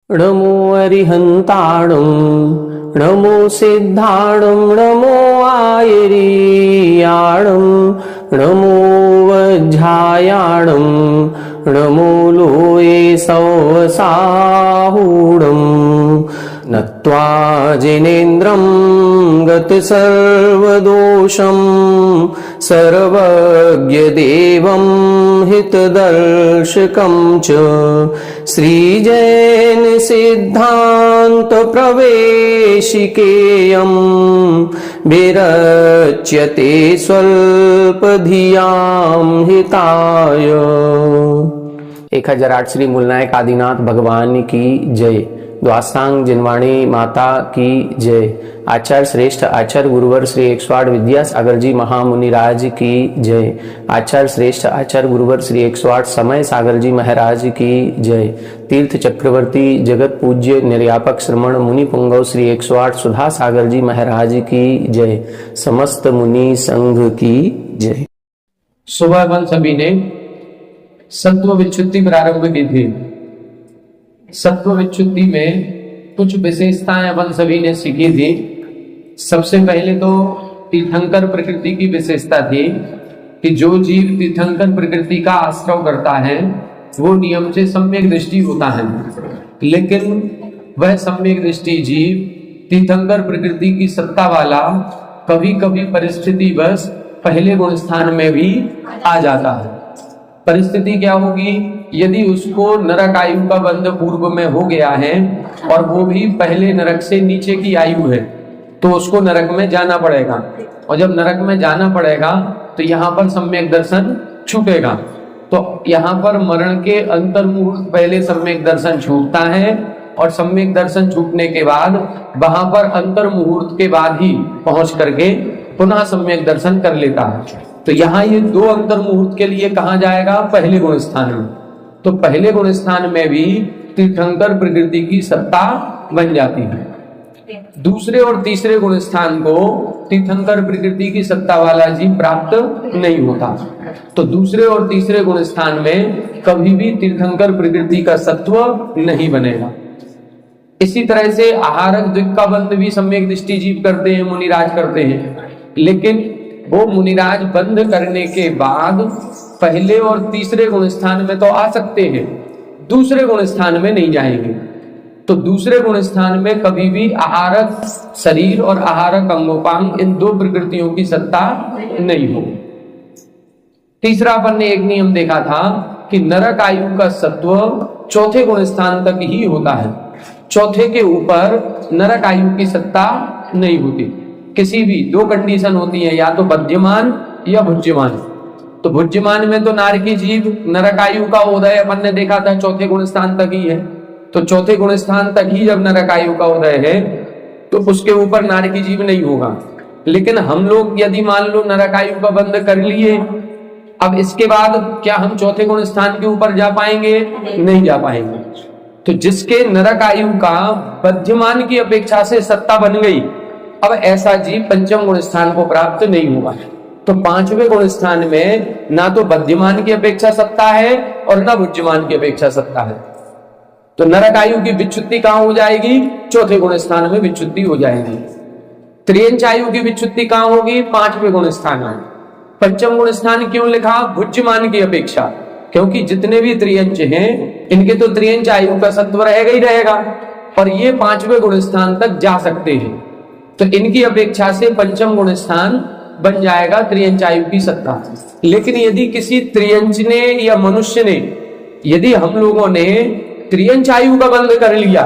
नमो अरिहंताणं नमो सिद्धाणं नमो आयर्याणं नमो वज्झायाणं नमो लोये सौसाहूणं नत्वा जिनेन्द्रं गतसर्वदोषं सर्वज्ञदेवं हितदर्शकं च श्रीजैन सिद्धांत प्रवेशिकेयं विरच्यते स्वल्पधियां हिताय। 1008 श्री मूलनायक आदिनाथ भगवान की जय। द्वासांग जिनवाणी माता की जय। आचार्य श्रेष्ठ आचार्य गुरुवर श्री 108 विद्यासागर जी महामुनिराज की जय। आचार्य श्रेष्ठ आचार्य गुरुवर श्री 108 समय सागर जी महाराज की जय। तीर्थ चक्रवर्ती जगत पूज्य निर्यापक श्रमण मुनि पुंगव श्री 108 सुधा सागर जी महाराज की जय। समस्त मुनि संघ की जय। सुबह अपन सभी ने सत्व विच्छुद्धि प्रारंभ की थी। सत्व विच्छुद्धि में कुछ विशेषताएं अपन सभी ने सीखी थी। सबसे पहले तो तीर्थंकर प्रकृति की विशेषता थी कि जो जीव तीर्थंकर प्रकृति का आश्रय करता है वो नियम से सम्यक दृष्टि होता है, लेकिन वह सम्यक दृष्टि जीव तीर्थंकर प्रकृति की सत्ता वाला कभी कभी परिस्थिति बस पहले गुण स्थान में भी आ जाता है। परिस्थिति क्या होगी? यदि उसको नरक आयु का बंध पूर्व में हो गया है और वो भी पहले नरक से नीचे की आयु है तो उसको नरक में जाना पड़ेगा, और जब नरक में जाना पड़ेगा तो यहाँ पर सम्यक दर्शन छूटेगा। तो यहाँ पर मरण के अंतर मुहूर्त पहले सम्यक दर्शन छूटता है और सम्यक दर्शन छूटने के बाद वहां पर अंतर मुहूर्त के बाद ही पहुंच करके पुनः सम्यक दर्शन कर लेता है। तो यहाँ ये दो अंतर मुहूर्त के लिए कहा जाएगा पहले गुण स्थान में। तो पहले गुण स्थान में भी तीर्थंकर प्रकृति की सत्ता बन जाती है। दूसरे और तीसरे गुण स्थान को तीर्थंकर प्रकृति की सत्ता वाला जीव प्राप्त नहीं होता। तो दूसरे और तीसरे गुण स्थान में कभी भी तीर्थंकर प्रकृति का सत्व नहीं बनेगा। इसी तरह से आहारक द्विक का बंध भी सम्यक दृष्टि जीव करते हैं, मुनिराज करते हैं, लेकिन वो मुनिराज बंध करने के बाद पहले और तीसरे गुण स्थान में तो आ सकते हैं, दूसरे गुण स्थान में नहीं जाएंगे। तो दूसरे गुण स्थान में कभी भी आहारक शरीर और आहारक अंगोपांग इन दो प्रकृतियों की सत्ता नहीं हो। तीसरा अपन ने एक नियम देखा था कि नरक आयु का सत्व चौथे गुण स्थान तक ही होता है, चौथे के ऊपर नरक आयु की सत्ता नहीं होती। किसी भी दो कंडीशन होती है, या तो बध्यमान या भुज्यमान। तो भुज्यमान में तो नारकी जीव नरक आयु का उदय अपन ने देखा था चौथे गुण स्थान तक ही है। तो चौथे गुण स्थान तक ही जब नरक आयु का उदय है तो उसके ऊपर नारकी जीव नहीं होगा। लेकिन हम लोग यदि मान लो नरक आयु का बंध कर लिए, अब इसके बाद क्या हम चौथे गुण स्थान के ऊपर जा पाएंगे? नहीं जा पाएंगे। तो जिसके नरक आयु का बध्यमान की अपेक्षा से सत्ता बन गई, अब ऐसा जीव पंचम गुण स्थान को प्राप्त नहीं होगा। तो पांचवें गुण स्थान में ना तो बध्यमान की अपेक्षा सत्ता है और ना भुज्यमान की अपेक्षा सत्ता है। तो नरक आयु की विच्युति कहां हो जाएगी? चौथे गुण स्थान में विच्युति हो जाएगी। त्रियंच आयु की विच्युति कहां होगी? पांचवें गुण स्थान में। पंचम गुण स्थान क्यों लिखा? भुज्यमान की अपेक्षा, क्योंकि जितने भी त्रियंच हैं इनके तो त्रियंच आयु का सत्व रहेगा ही रहेगा, और ये पांचवें गुण स्थान तक जा सकते हैं। तो इनकी अपेक्षा से पंचम गुण स्थान बन जाएगा त्रियंच आयु की सत्ता। लेकिन यदि किसी त्रियंच ने या मनुष्य ने, यदि हम लोगों ने त्रियंच आयु का बंध कर लिया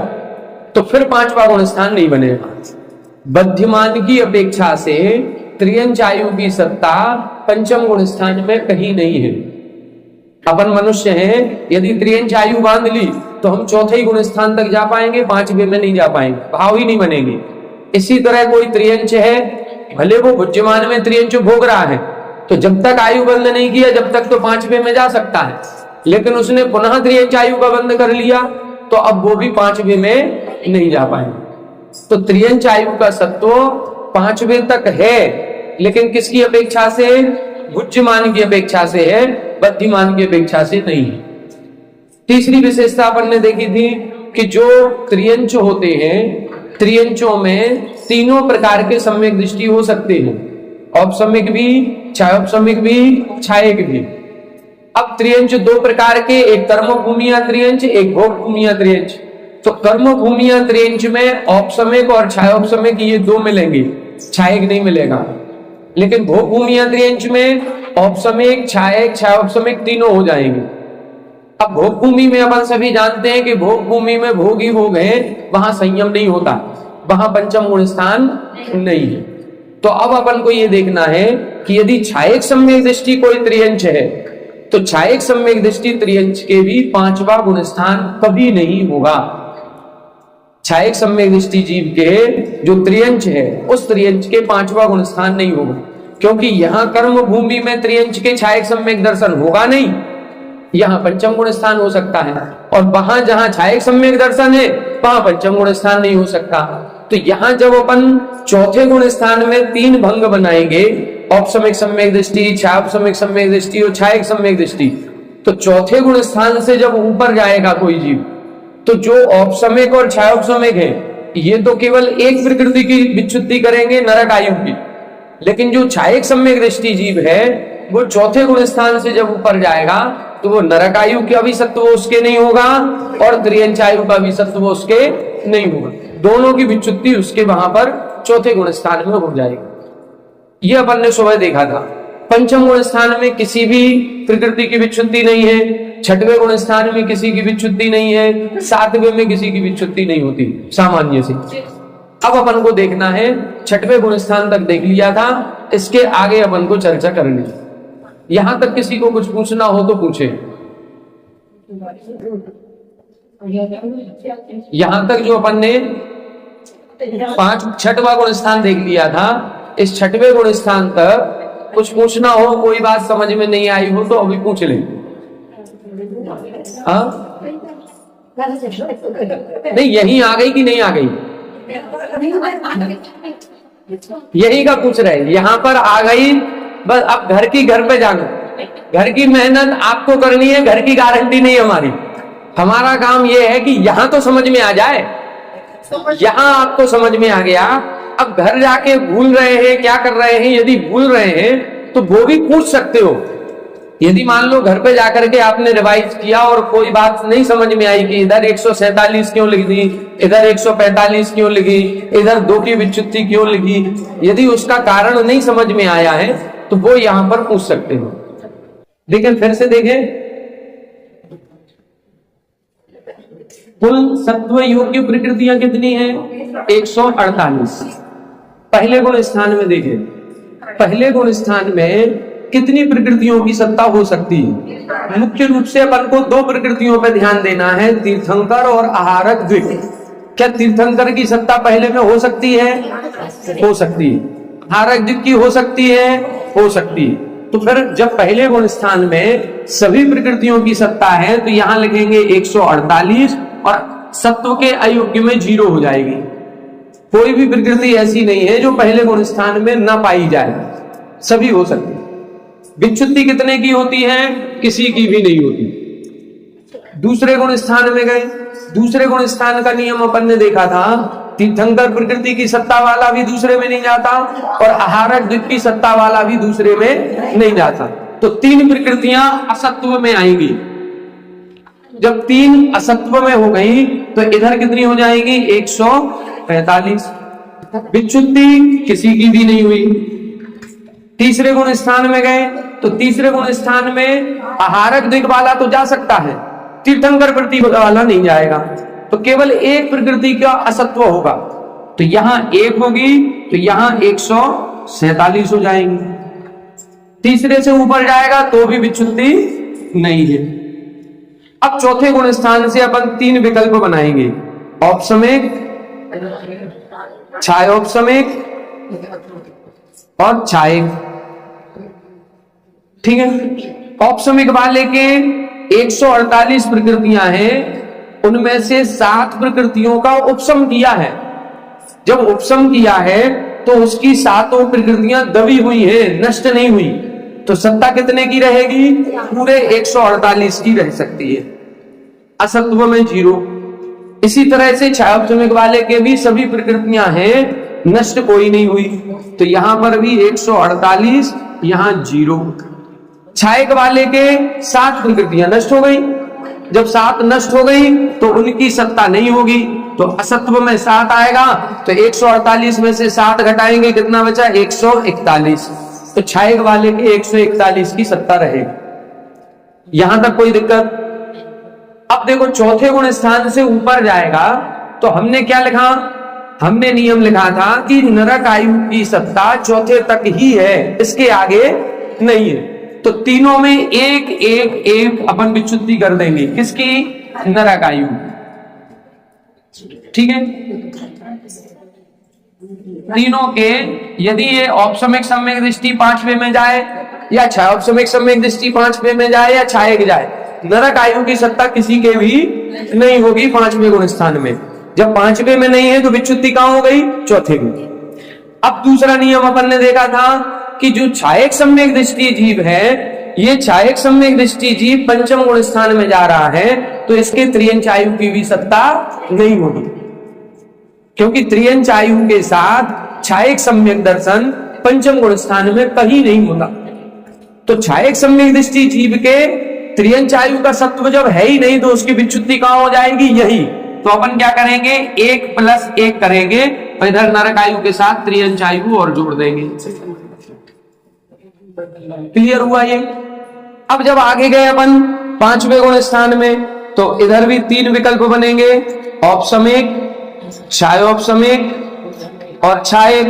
तो फिर पांचवा गुण स्थान नहीं बनेगा। बध्यमान की अपेक्षा से त्रियंच आयु की सत्ता पंचम गुण स्थान में कहीं नहीं है। अपन मनुष्य हैं, यदि त्रियंच आयु बांध ली तो हम चौथे ही गुण स्थान तक जा पाएंगे, पांचवें में नहीं जा पाएंगे, भाव ही नहीं बनेंगे। इसी तरह कोई त्रियंच है, भले वो भुज्यमान में त्रियंच भोग रहा है, तो जब तक आयु बंध नहीं किया जब तक तो पांचवें में जा सकता है, लेकिन उसने पुनः त्रियंच आयु का बंध कर लिया तो अब वो भी पांचवें में नहीं जा पाएंगे। तो त्रियंच आयु का सत्व पांचवें तक है, लेकिन किसकी अपेक्षा से? भुज्यमान की अपेक्षा से है, बद्धिमान की अपेक्षा से नहीं है। तीसरी विशेषता अपन ने देखी थी कि जो त्रियंच होते हैं, त्रियंचों में तीनों प्रकार के सम्यक दृष्टि हो सकते हैं, औपसम्यक भी, छायोपसम्यक भी, छायक भी। अब त्रियंच दो प्रकार के, एक कर्मभूमिया त्रियंच, एक भोग भूमिया त्रियंच। तो कर्मभूमिया त्रियंच में औपसम्यक और छायोपसम्यक ये दो मिलेंगे, छायक नहीं मिलेगा। लेकिन भोग भूमिया त्रियंच में औपसम्यक, छायक, छायोपसम्यक तीनों हो जाएंगे। अब भोग भूमि में अपन सभी जानते हैं कि भोग भूमि में भोग ही भोग है, वहां संयम नहीं होता, वहां पंचम गुण स्थान नहीं है। तो अब अपन को यह देखना है कि यदि छायक सम्यक दृष्टि कोई त्रियंच है तो छायक सम्यक दृष्टि त्रियंच के भी पांचवा गुण स्थान कभी नहीं होगा। छायक सम्यक दृष्टि जीव के जो त्रियंच है उस त्रियंच के पांचवा गुण स्थान नहीं होगा, क्योंकि यहां कर्म भूमि में त्रियंच के छायक सम्यक दर्शन होगा नहीं, यहां पंचम गुण स्थान हो सकता है। और वहां जहां छायक सम्यक दर्शन है वहां पंचम गुण स्थान नहीं हो सकता। तो यहां जब अपन चौथे गुण स्थान में तीन भंग बनाएंगे, औपसम्यक सम्यक दृष्टि, छायोपसम्यक सम्यक दृष्टि और छायक सम्यक दृष्टि, तो चौथे गुण स्थान से जब ऊपर जाएगा कोई जीव, तो जो औपसम्यक और छायोपसम्यक है ये तो केवल एक प्रकृति की विच्युति करेंगे, नरक आयु की। लेकिन जो छायक सम्यक दृष्टि जीव है वो चौथे गुण स्थान से जब ऊपर जाएगा तो वो नरक आयु का भी सत्व उसके नहीं होगा और त्रियंच आयु का भी सत्व उसके नहीं होगा। दोनों की विच्युति उसके वहां पर चौथे गुण स्थान में हो जाएगी। यह अपन ने सुबह देखा था। पंचम गुण स्थान में किसी भी प्रकृति की विच्युति नहीं है, छठवें गुण स्थान में किसी की विच्युति नहीं है, सातवें में किसी की विच्युति नहीं होती सामान्य से। अब अपन को देखना है, छठवें गुण स्थान तक देख लिया था, इसके आगे अपन को चर्चा करनी। यहां तक किसी को कुछ पूछना हो तो पूछे। यहां तक जो अपन ने छठवां गुण स्थान देख लिया था, इस छठवें गुण स्थान तक कुछ पूछना हो, कोई बात समझ में नहीं आई हो तो अभी पूछ ले। हाँ नहीं, यही आ गई कि नहीं आ गई, यही का पूछ रहे। यहां पर आ गई बस, अब घर की घर पे जाना, घर की मेहनत आपको करनी है, घर की गारंटी नहीं हमारी। हमारा काम यह है कि यहां तो समझ में आ जाए, यहां आपको समझ में आ गया। अब घर जाके भूल रहे हैं, क्या कर रहे हैं, यदि भूल रहे हैं तो वो भी पूछ सकते हो। यदि मान लो घर पे जाकर के आपने रिवाइज किया और कोई बात नहीं समझ में आई कि इधर 147 क्यों लिख दी, इधर 145 क्यों लिखी, इधर 2 की विच्युति क्यों लिखी, यदि उसका कारण नहीं समझ में आया है तो वो यहां पर पूछ सकते हो। देखें, फिर से देखें, कुल सत्व योग्य प्रकृतियां कितनी हैं? 148। पहले गुण स्थान में देखें, पहले गुण स्थान में कितनी प्रकृतियों की सत्ता हो सकती है? मुख्य रूप से अपन को 2 प्रकृतियों पर ध्यान देना है, तीर्थंकर और आहारक द्विक। क्या तीर्थंकर की सत्ता पहले में हो सकती है? हो सकती है। आहारक द्विक की हो सकती है? हो सकती है। तो फिर जब पहले गुण स्थान में सभी प्रकृतियों की सत्ता है तो यहां लिखेंगे 148 और सत्व के अयोग्य में 0 हो जाएगी। कोई भी प्रकृति ऐसी नहीं है जो पहले गुण स्थान में न पाई जाए, सभी हो सकती है। विच्युति कितने की होती है? किसी की भी नहीं होती। दूसरे गुण स्थान में गए, दूसरे गुण स्थान का नियम अपन ने देखा था, तीर्थंकर प्रकृति की सत्ता वाला भी दूसरे में नहीं जाता और आहारक द्विक की सत्ता वाला भी दूसरे में नहीं जाता। तो 3 प्रकृतियां असत्व में आएंगी। जब 3 असत्व में हो गई तो इधर कितनी हो जाएगी? 145। विच्युति किसी की भी नहीं हुई। तीसरे गुण स्थान में गए तो तीसरे गुण स्थान में आहारक द्विक वाला तो जा सकता है, तीर्थंकर प्रकृति वाला नहीं जाएगा। तो केवल एक प्रकृति का असत्व होगा। तो यहां 1 होगी तो यहां 147 हो जाएंगी। तीसरे से ऊपर जाएगा तो भी विच्युति नहीं है। अब चौथे गुण स्थान से अपन 3 विकल्प बनाएंगे, औपसम्यक, छायोपसम्यक और छायक। ठीक है। औपसम्यक वाले के 148 प्रकृतियां हैं, उनमें से 7 प्रकृतियों का उपसम किया है। जब उपसम किया है तो उसकी 7 प्रकृतियां दबी हुई हैं, नष्ट नहीं हुई। तो सत्ता कितने की रहेगी? पूरे 148 की रह सकती है। असत्व में 0, इसी तरह से क्षायोपशमिक वाले के भी सभी प्रकृतियां हैं, नष्ट कोई नहीं हुई, तो यहां पर भी 148, यहां 0। क्षायक वाले के 7 प्रकृतियां नष्ट हो गई। जब 7 नष्ट हो गई तो उनकी सत्ता नहीं होगी, तो असत्व में 7 आएगा, तो 148 में से 7 घटाएंगे, कितना बचा? 141। तो क्षायक वाले के 141 की सत्ता रहेगी। यहां तक कोई दिक्कत? अब देखो चौथे गुण स्थान से ऊपर जाएगा तो हमने क्या लिखा? हमने नियम लिखा था कि नरक आयु की सत्ता चौथे तक ही है, इसके आगे नहीं है। तो तीनों में एक एक एक अपन विच्युति कर देंगे, किसकी? नरक आयु। ठीक है, तीनों के यदि ये औपसमिक सम्यक दृष्टि 5वें में जाए या क्षायोपसमिक सम्यक दृष्टि 5वें में जाए या क्षायक जाए, नरक आयु की सत्ता किसी के भी नहीं होगी 5वें गुण स्थान में। जब 5वें में नहीं है तो विच्युति कहां हो गई? चौथे में। अब दूसरा नियम अपन ने देखा था कि जो क्षायक सम्यक दृष्टि जीव है, ये क्षायक सम्यक दृष्टि जीव 5वें गुण स्थान में जा रहा है, तो इसके त्रियंच आयु की भी सत्ता नहीं होगी, क्योंकि त्रियंच आयु के साथ क्षायक सम्यक दर्शन 5वें गुण स्थान में कहीं नहीं होता। तो क्षायक सम्यक दृष्टि जीव के त्रियंच आयु का सत्व जब है ही नहीं, तो उसकी विच्युति कहां हो जाएगी? यही। तो अपन क्या करेंगे? 1 + 1 करेंगे और इधर नरक आयु के साथ त्रियंच आयु और जोड़ देंगे। क्लियर हुआ ये? अब जब आगे गए अपन 5वें गुण स्थान में, तो इधर भी 3 विकल्प बनेंगे, औपसमिक, क्षायोपसमिक और क्षायक।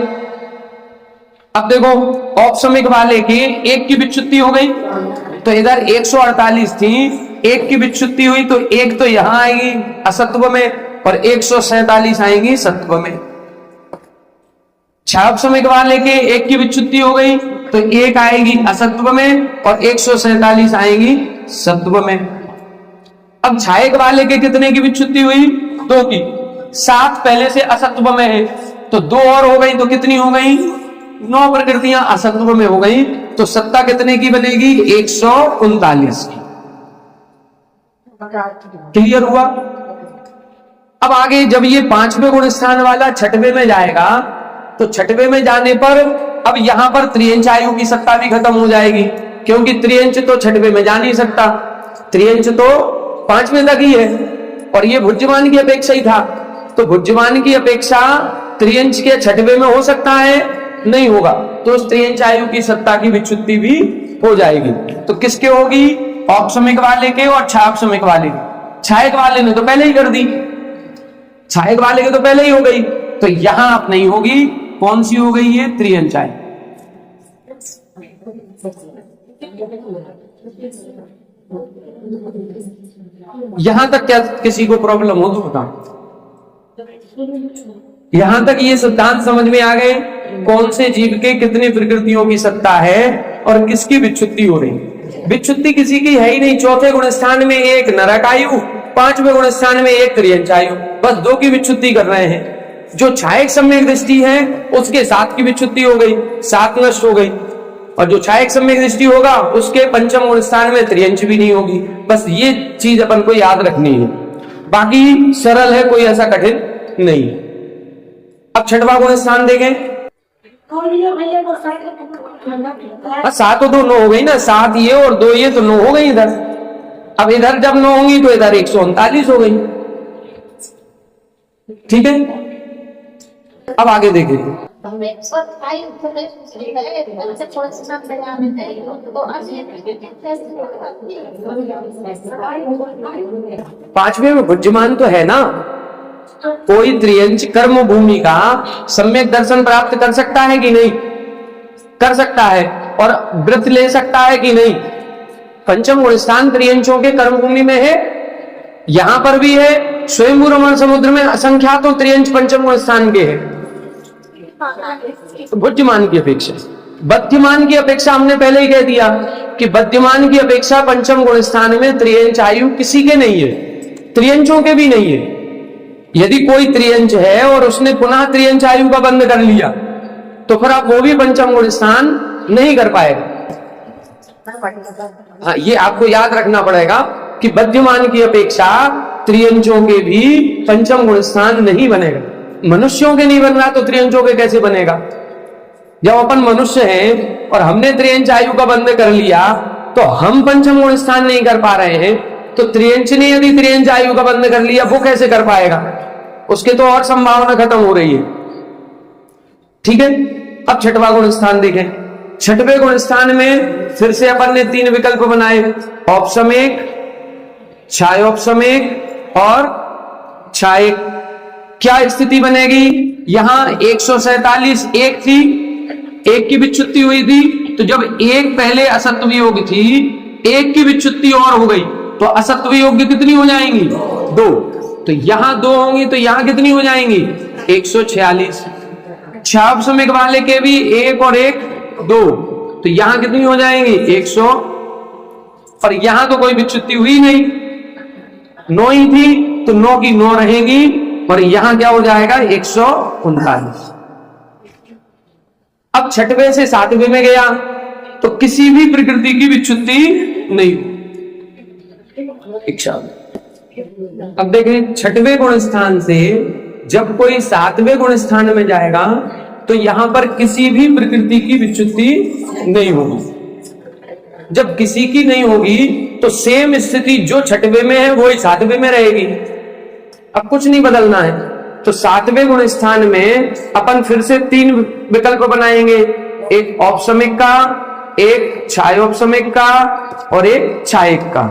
अब देखो औपसमिक वाले की 1 की विच्युति हो गई, तो इधर 148 थी, 1 की विच्युति हुई, तो 1 तो यहां आएगी असत्व में और 147 आएंगी सत्व में। क्षायोपसमिक वाले के 1 की विच्युति हो गई, तो 1 आएगी असत्व में और 147 आएंगी सत्व में। अब क्षायक वाले के कितने की विच्युति हुई? 2 की। 7 पहले से असत्व में है, तो 2 और हो गई, तो कितनी हो गई? 9 प्रकृतियां असत्व में हो गई, तो सत्ता कितने की बनेगी? 139 की। क्लियर हुआ? अब आगे जब ये 5वें गुण स्थान वाला 6वें में जाएगा, तो 6वें में जाने पर अब यहां पर त्रियंच आयु की सत्ता भी खत्म हो जाएगी, क्योंकि त्रियंच तो 6वें में जा नहीं सकता, त्रियंच तो 5वें तक ही है, और ये भुज्यमान की अपेक्षा ही था। तो भुज्यमान की अपेक्षा त्रियंच के 6वें में हो सकता है? नहीं होगा, तो उस त्रियंच आयु की सत्ता की विच्युति भी हो जाएगी। तो किसके होगी? औपसमिक वाले के और क्षायोपसमिक वाले के। क्षायक वाले ने तो पहले ही कर दी, क्षायक वाले के तो पहले ही हो गई, तो यहां अब नहीं होगी। कौन सी हो गई? ये त्रियंच आयु। यहां तक क्या किसी को प्रॉब्लम हो तो बताओ। यहां तक ये सिद्धांत समझ में आ गए, कौन से जीव के कितनी प्रकृतियों की सत्ता है और किसकी विच्युति हो रही। विच्युति किसी की है ही नहीं। चौथे गुण स्थान में 1 नरक आयु, 5वें गुण स्थान में 1 त्रियंच आयु, बस 2 की विच्युति कर रहे हैं। जो क्षायक सम्यक दृष्टि है उसके 7 की विच्युति हो गई, 7 नष्ट हो गई, और जो क्षायक सम्यक दृष्टि होगा उसके 5वें गुण स्थान में त्रियंच भी नहीं होगी। बस ये चीज अपन को याद रखनी है, बाकी सरल है, कोई ऐसा कठिन नहीं। अब 6वां गुण स्थान देखें। 7 तो 9 हो गई ना, 7 ये और 2 ये, तो 9 हो गई इधर। अब इधर जब 9 होंगी तो इधर 139 हो गई। ठीक है, अब आगे देखिए। 5वें में भुज्यमान तो है ना, कोई त्रियंच कर्म भूमि का सम्यक दर्शन प्राप्त कर सकता है कि नहीं? कर सकता है। और व्रत ले सकता है कि नहीं? 5वें गुण स्थान त्रियंचों के कर्म भूमि में है, यहां पर भी है। स्वयंभू रमण समुद्र में असंख्यात त्रियंच 5वें गुण स्थान के है, बुद्धिमान की अपेक्षा। बद्धिमान की अपेक्षा हमने पहले ही कह दिया कि बद्धिमान की अपेक्षा 5वें गुण स्थान में त्रियंच आयु किसी के नहीं है, त्रियंचों के भी नहीं है। यदि कोई त्रियंच है और उसने पुनः त्रियंच आयु का बंद कर लिया, तो फिर आप वो भी 5वें गुण स्थान नहीं कर पाएगा। हाँ, ये आपको याद रखना पड़ेगा कि बद्धिमान की अपेक्षा त्रियंचों के भी पंचम गुण स्थान नहीं बनेगा। मनुष्यों के नहीं बन रहा तो त्रियंचों के कैसे बनेगा? जब अपन मनुष्य हैं और हमने त्रियंच आयु का बंद कर लिया तो हम पंचम गुण स्थान नहीं कर पा रहे हैं, तो त्रियंच ने यदि त्रियंच आयु का बंद कर लिया वो कैसे कर पाएगा? उसके तो और संभावना खत्म हो रही है। ठीक है, अब छठवां गुण स्थान देखें। छठवें गुण स्थान में फिर से अपन ने 3 विकल्प बनाए, औपसमेक, छायोपसमेक और छायक। क्या स्थिति बनेगी? यहां 147 एक थी, एक की विच्युति हुई थी, तो जब एक पहले असत्व योग थी, एक की विच्युति और हो गई तो असत्व योग्य कितनी हो जाएंगी? 2। तो यहां 2 होंगी तो यहां कितनी हो जाएंगी? 146। छायोपसमेक वाले के भी 1 और 1 2, तो यहां कितनी हो जाएंगी? 100। और यहां तो कोई विच्युति हुई नहीं, 9 ही थी तो 9 की 9 रहेगी, और यहां क्या हो जाएगा? 139। अब छठवें से सातवें में गया तो किसी भी प्रकृति की विच्युति नहीं। इच्छा। अब देखें, छठवें गुण स्थान से जब कोई सातवें गुण स्थान में जाएगा तो यहां पर किसी भी प्रकृति की विच्युति नहीं होगी। जब किसी की नहीं होगी तो सेम स्थिति जो छठवें में है वो ही सातवें में रहेगी। अब कुछ नहीं बदलना है, तो सातवें गुण स्थान में अपन फिर से 3 विकल्प बनाएंगे, एक औपसमेक का, एक छायोपसमेक का और एक छायक का।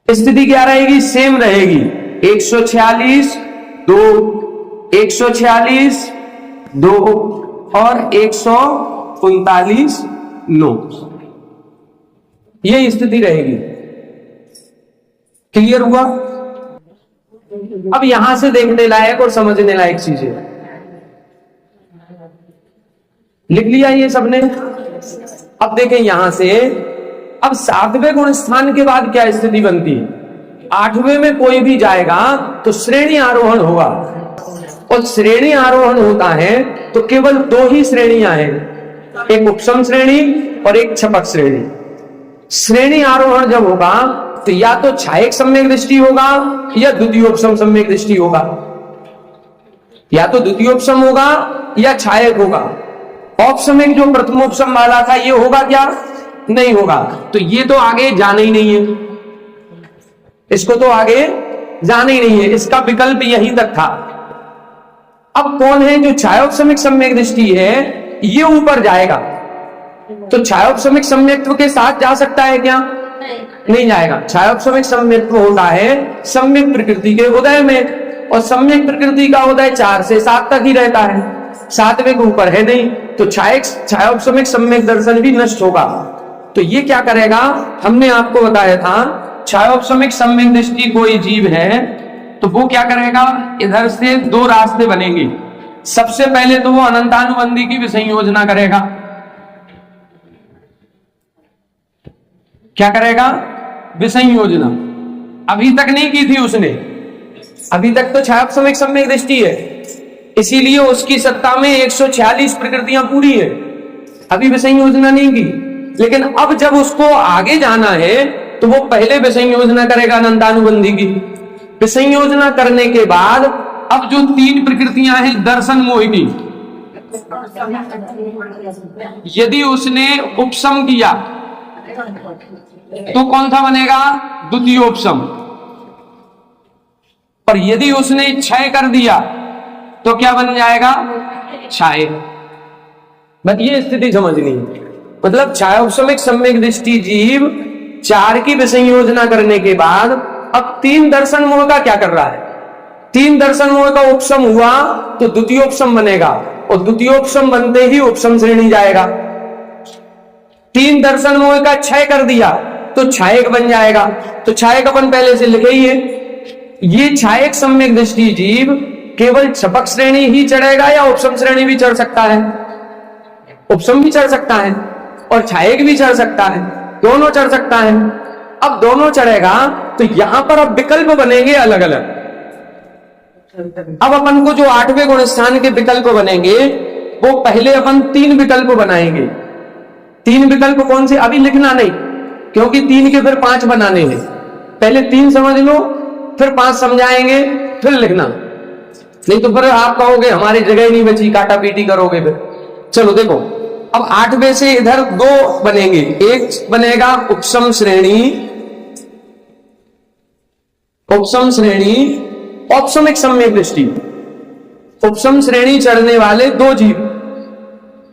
स्थिति क्या रहेगी? सेम रहेगी, 146 2, 146 2 और 139 9, ये स्थिति रहेगी। क्लियर हुआ? अब यहां से देखने लायक और समझने लायक चीजें लिख लिया ये सबने। अब देखें यहां से, अब सातवें गुण स्थान के बाद क्या स्थिति बनती है? आठवें में कोई भी जाएगा तो श्रेणी आरोहण होगा, और श्रेणी आरोहण होता है तो केवल 2 ही श्रेणियां हैं, एक उपसम श्रेणी और एक छपक श्रेणी। श्रेणी आरोहण जब होगा तो या तो छायक सम्यक दृष्टि होगा या द्वितीयोपसम सम्यक दृष्टि होगा, या तो द्वितीयोपसम होगा या छायक होगा। औपसमेक जो प्रथमोपसम वाला था ये होगा क्या? नहीं होगा। तो ये तो आगे जाना ही नहीं है, इसको तो आगे जाना ही नहीं है, इसका विकल्प यहीं तक था। अब कौन है जो छायोपसमिक सम्यक दृष्टि है, ये ऊपर जाएगा, तो छायोपसमिक सम्यक्त्व के साथ जा सकता है क्या? नहीं जाएगा। छायोपसमिक सम्यक्त्व होता है सम्यक प्रकृति के उदय में, और सम्यक प्रकृति का उदय 4 से 7 तक ही रहता है, 7वें के ऊपर है नहीं, तो छायोपसमिक सम्यक दर्शन भी नष्ट होगा। तो ये क्या करेगा? हमने आपको बताया था छायोपसमिक सम्यक दृष्टि कोई जीव है तो वो क्या करेगा? इधर से 2 रास्ते बनेंगे। सबसे पहले तो वो अनंतानुबंधी की विसंयोजना करेगा। क्या करेगा? विसंयोजना। अभी तक नहीं की थी उसने, अभी तक तो छायोपसमिक सम्यक दृष्टि है, इसीलिए उसकी सत्ता में 146 प्रकृतियां पूरी है, अभी विसंयोजना नहीं की। लेकिन अब जब उसको आगे जाना है तो वो पहले विसंयोजना करेगा अनंतानुबंधी की। विसंयोजना करने के बाद अब जो 3 प्रकृतियां हैं दर्शन मोहिनी, यदि उसने उपसम किया तो कौन सा बनेगा? द्वितीयोपसम। और यदि उसने क्षय कर दिया तो क्या बन जाएगा? छाय। बस ये स्थिति समझनी है। मतलब छायोपसमिक सम्यक दृष्टि जीव 4 की विसंयोजना करने के बाद अब 3 दर्शन मोह का क्या कर रहा है? 3 दर्शन मोह का उपसम हुआ तो द्वितीयोपसम बनेगा, और द्वितीयोपसम बनते ही उपसम श्रेणी जाएगा। 3 दर्शन मोह का क्षय कर दिया तो छायक बन जाएगा, तो छायक अपन पहले से लिखे ही है। ये छायक सम्यक दृष्टि जीव केवल छपक श्रेणी ही चढ़ेगा या उपसम श्रेणी भी चढ़ सकता है? उपसम भी चढ़ सकता है और छायक भी चढ़ सकता है, दोनों चढ़ सकता है। अब दोनों चढ़ेगा तो यहां पर अब विकल्प बनेंगे अलग अलग। अब अपन को जो 8वें गुण स्थान के विकल्प बनेंगे वो पहले अपन 3 विकल्प बनाएंगे। 3 विकल्प कौन से? अभी लिखना नहीं, क्योंकि 3 के फिर 5 बनाने हैं। पहले 3 समझ लो, फिर 5 समझाएंगे, फिर लिखना, नहीं तो फिर आप कहोगे हमारी जगह ही नहीं बची, काटा पीटी करोगे फिर। चलो देखो, अब 8वें से इधर 2 बनेंगे, एक बनेगा उपसम श्रेणी, उपसम श्रेणी, औपसमिक सम्यक दृष्टि। उपसम श्रेणी चढ़ने वाले 2 जीव,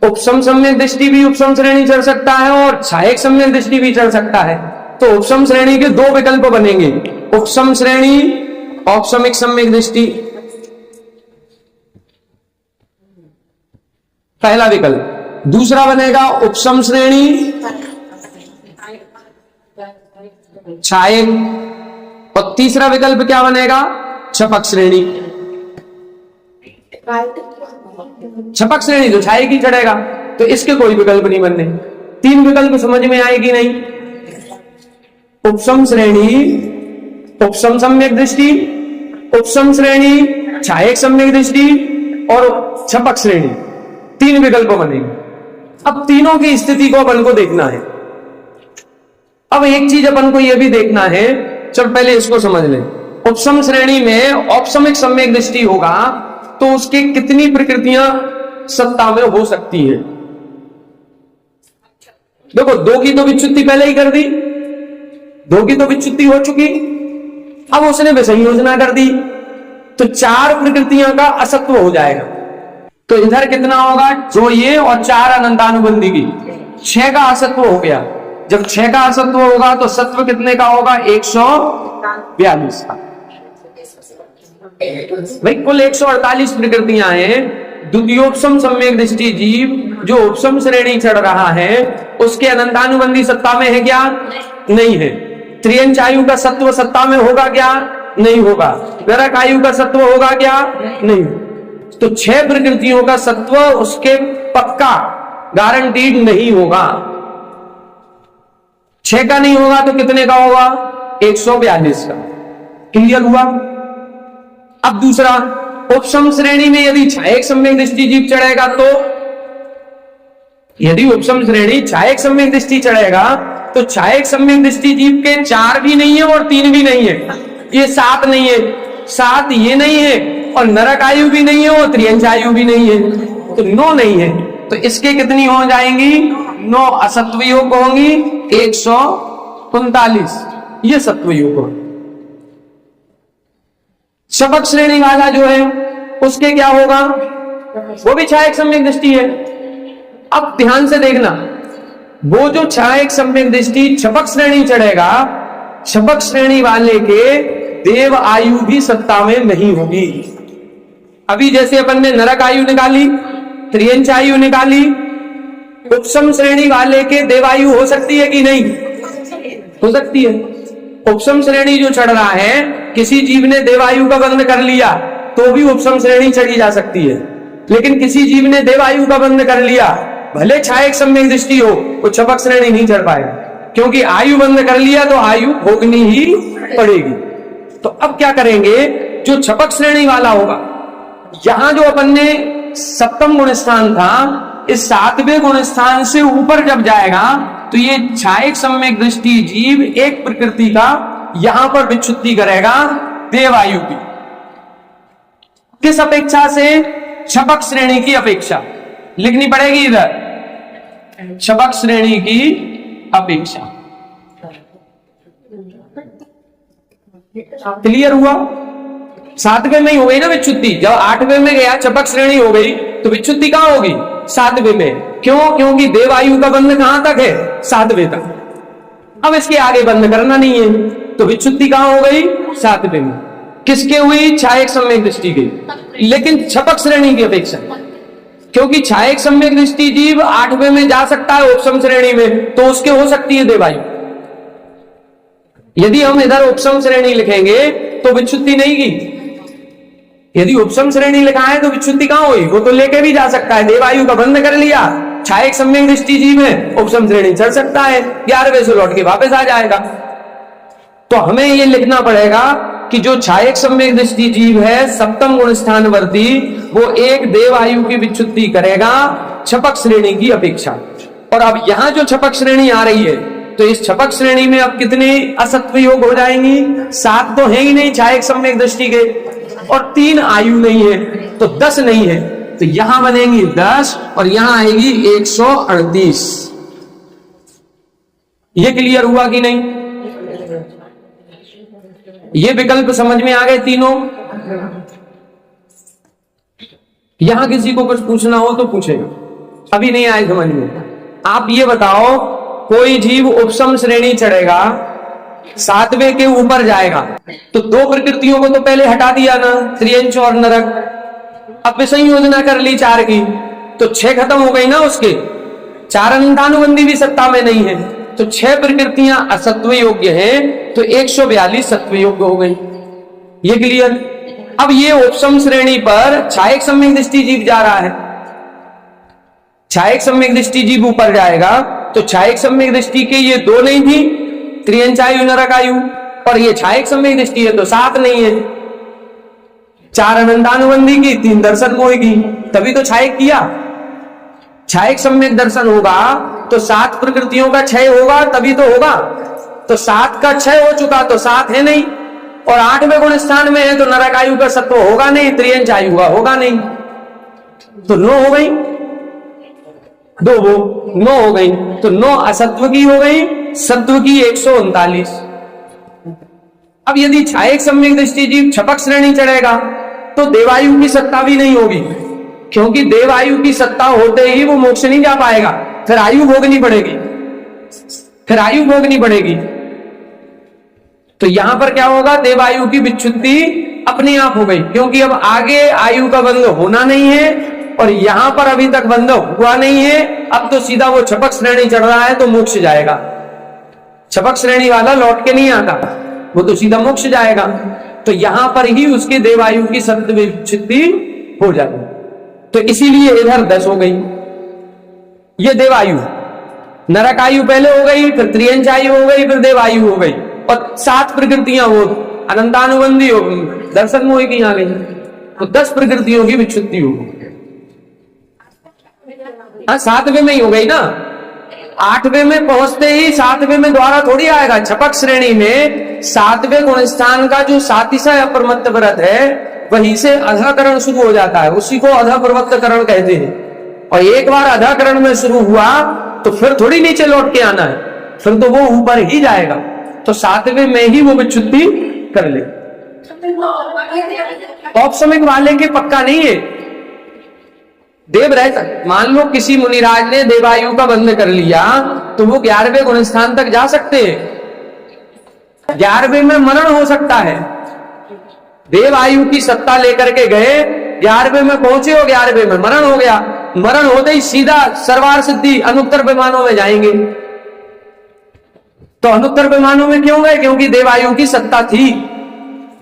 उपसम सम्यक दृष्टि भी उपसम श्रेणी चढ़ सकता है और सहायक सम्यक दृष्टि भी चढ़ सकता है। तो उपसम श्रेणी के 2 विकल्प बनेंगे, उपसम श्रेणी, औपसमिक सम्यक दृष्टि। पहला विकल्प। दूसरा बनेगा उपसम श्रेणी, छायक, और तीसरा विकल्प क्या बनेगा? छपक श्रेणी। छपक श्रेणी तो छायक ही चढ़ेगा, तो इसके कोई विकल्प नहीं बनने। 3 विकल्प समझ में आएगी नहीं? उपसम श्रेणी, उपसम सम्यक दृष्टि, उपसम श्रेणी, छायक सम्यक दृष्टि और छपक श्रेणी, 3 विकल्प बनेंगे। अब तीनों की स्थिति को अपन को देखना है। अब एक चीज अपन को यह भी देखना है, चल पहले इसको समझ लें। उपसम श्रेणी में औपसमिक सम्यक दृष्टि होगा तो उसकी कितनी प्रकृतियां सत्ता में हो सकती है? देखो, 2 की तो विच्युति पहले ही कर दी, 2 की तो विच्युति हो चुकी, अब उसने विसंयोजना कर दी, तो 4 प्रकृतियां का असत्व हो जाएगा। तो इधर कितना होगा? जो ये और 4 अनंतानुबंधी की 6 का असत्व हो गया। जब 6 का असत्व होगा तो सत्व कितने का होगा? 142 का। भाई कुल 148 प्रकृतियां हैं। द्वितीयोपसम सम्यक दृष्टि जीव जो उपसम श्रेणी चढ़ रहा है उसके अनंतानुबंधी सत्ता में है क्या? नहीं है। त्रियंच आयु का सत्व सत्ता में होगा क्या? नहीं होगा। नरक आयु का सत्व होगा क्या? नहीं। तो 6 प्रकृतियों का सत्व उसके पक्का गारंटीड नहीं होगा। 6 का नहीं होगा तो कितने का होगा? 142 का। क्लियर हुआ? अब दूसरा, उपसम श्रेणी में यदि छायक सम्यक दृष्टि जीव चढ़ेगा तो, यदि उपसम श्रेणी छायक सम्यक दृष्टि चढ़ेगा तो छायक सम्यक दृष्टि जीव के 4 भी नहीं है और 3 भी नहीं है, ये 7 नहीं है, 7 ये नहीं है, और नरक आयु भी नहीं है और त्रियंच आयु भी नहीं है, तो 9 नहीं है। तो इसके कितनी हो जाएंगी? 9 असत्व योग होंगी, 139 ये सत्व योग होंगे। शपथ श्रेणी वाला जो है उसके क्या होगा? वो भी छायक सम्यक दृष्टि है। अब ध्यान से देखना, वो जो छायक सम्यक दृष्टि छपक श्रेणी चढ़ेगा, छपक श्रेणी वाले के देव आयु भी सत्ता में नहीं होगी। अभी जैसे अपन ने नरक आयु निकाली, त्रियंच आयु निकाली, उपसम श्रेणी वाले के देवायु हो सकती है कि नहीं? हो सकती है। उपसम श्रेणी जो चढ़ रहा है, किसी जीव ने देवायु का बंध कर लिया तो भी उपसम श्रेणी चढ़ी जा सकती है, लेकिन किसी जीव ने देवायु का बंध कर लिया, भले छायक सम्यक दृष्टि हो, वो छपक श्रेणी नहीं चढ़ पाएगा, क्योंकि आयु बंध कर लिया तो आयु भोगनी ही पड़ेगी। तो अब क्या करेंगे? जो छपक श्रेणी वाला होगा, यहां जो अपन ने 7वें गुण स्थान था, इस 7वें गुण स्थान से ऊपर जब जाएगा तो ये छायक सम्यक दृष्टि जीव एक प्रकृति का यहां पर विच्युति करेगा देवायु की। किस अपेक्षा से? छपक श्रेणी की अपेक्षा। लिखनी पड़ेगी इधर, छपक श्रेणी की अपेक्षा। क्लियर हुआ? 7वें में ही हो गई ना विच्युति। जब 8वें में गया छपक श्रेणी हो गई तो विच्युति कहां होगी? 7वें में। क्यों? क्योंकि देवायु का बंध कहां तक है? 7वें तक। अब इसके आगे बंद करना नहीं है, तो विच्युति कहां हो गई? 7वें में। किसके हुई? छायक सम्यक दृष्टि की, लेकिन छपक श्रेणी की अपेक्षा, क्योंकि छायक सम्यक दृष्टि जीव 8वें में जा सकता है उपसम श्रेणी में, तो उसके हो सकती है देवायु। यदि हम इधर उपसम श्रेणी लिखेंगे तो विच्युति नहीं की। यदि उपसम श्रेणी लिखा है तो विच्युति कहां हुई? वो तो लेके भी जा सकता है, देवायु का बंध कर लिया, छायक सम्यक दृष्टि जीव है, उपसम श्रेणी चढ़ सकता है, 11वें से लौट के वापस आ जाएगा। तो हमें ये लिखना पड़ेगा कि जो छायक सम्यक दृष्टि जीव है 7वें गुण स्थान वर्ती, वो एक देवायु की विच्युति करेगा छपक श्रेणी की अपेक्षा। और अब यहां जो छपक श्रेणी आ रही है तो इस छपक श्रेणी में अब कितने असत्व योग हो जाएंगी? 7 तो है ही नहीं छायक सम्यक दृष्टि के, और 3 आयु नहीं है, तो 10 नहीं है। तो यहां बनेंगी 10 और यहां आएगी 138। ये क्लियर हुआ कि नहीं? ये विकल्प समझ में आ गए तीनों? यहां किसी को कुछ पूछना हो तो पूछेगा, अभी नहीं आए समझ में। आप ये बताओ, कोई जीव उपसम श्रेणी चढ़ेगा, 7वें के ऊपर जाएगा, तो 2 प्रकृतियों को तो पहले हटा दिया ना, त्रियंच और नरक। अब संयोजना कर ली 4 की, तो 6 खत्म हो गई ना उसके। 4 अनंतानुबंधी भी सत्ता में नहीं है, तो 6 प्रकृतियां असत्व योग्य हैं, तो 142 सत्व योग्य हो गई। ये क्लियर? अब ये उपसम श्रेणी पर छायक सम्यक दृष्टि जीव जा रहा है। छायक सम्यक दृष्टि जीव ऊपर जाएगा, तो छायक सम्यक दृष्टि के ये 2 नहीं थी, त्रियंचायु नरकायु, और ये छायक सम्यक दृष्टि है तो 7 नहीं है। 4 अनंतानुबंधी की, 3 दर्शन मोह की, तभी तो छायक किया। छायक सम्यक दर्शन होगा तो 7 प्रकृतियों का क्षय होगा, तभी तो होगा। तो 7 का क्षय हो चुका तो 7 है नहीं, और 8वें गुण स्थान में है तो नरकायु का सत्व होगा नहीं, त्रियंचायु का होगा नहीं, तो 9 हो गई। 2 वो 9 हो गई, तो 9 असत्व की हो गई, सत्व की 139। अब यदि छायक सम्यक दृष्टि जीव छपक श्रेणी चढ़ेगा तो देवायु की सत्ता भी नहीं होगी, क्योंकि देवायु की सत्ता होते ही वो मोक्ष नहीं जा पाएगा, फिर आयु भोगनी पड़ेगी, फिर आयु भोगनी पड़ेगी। तो यहां पर क्या होगा? देवायु की विच्छुद्धि अपने आप हो गई, क्योंकि अब आगे आयु का बंध होना नहीं है, और यहां पर अभी तक बंध हुआ नहीं है। अब तो सीधा वो छपक श्रेणी चढ़ रहा है तो मोक्ष जाएगा। छपक श्रेणी वाला लौट के नहीं आता, वो तो सीधा मोक्ष जाएगा। तो यहां पर ही उसके देवायु की सत्व विच्छुद्धि हो जाएगी। तो इसीलिए इधर 10 हो गई। ये देवायु, नरकायु पहले हो गई, फिर त्रियंचायु हो गई, फिर देवायु हो गई, और 7 प्रकृतियां वो अनंतानुबंधी हो, दर्शन मोह की आ गई, तो 10 प्रकृतियों की विच्छुद्धि हो गई। 7वें में ही हो गई ना। 8वें में पहुंचते ही 7वें में द्वारा थोड़ी आएगा। छपक श्रेणी में 7वें गुण स्थान का जो सातिशय अप्रमत्त व्रत है, वहीं से अधाकरण शुरू हो जाता है, उसी को अधाप्रवत्तकरण कहते हैं। और एक बार अधाकरण में शुरू हुआ तो फिर थोड़ी नीचे लौट के आना है, फिर तो वो ऊपर ही जाएगा। तो 7वें में ही वो विच्छुद्धि कर ले। औपसमिक वाले के पक्का नहीं है। देव रहता, मान लो किसी मुनिराज ने देवायु का बंध कर लिया तो वो 11वें गुण स्थान तक जा सकते हैं। 11वें में मरण हो सकता है। देवायु की सत्ता लेकर के गए, 11वें में पहुंचे और 11वें में मरण हो गया। मरण होते ही सीधा सर्वार सिद्धि अनुत्तर विमानों में जाएंगे। तो अनुत्तर विमानों में क्यों गए? क्योंकि देवायु की सत्ता थी,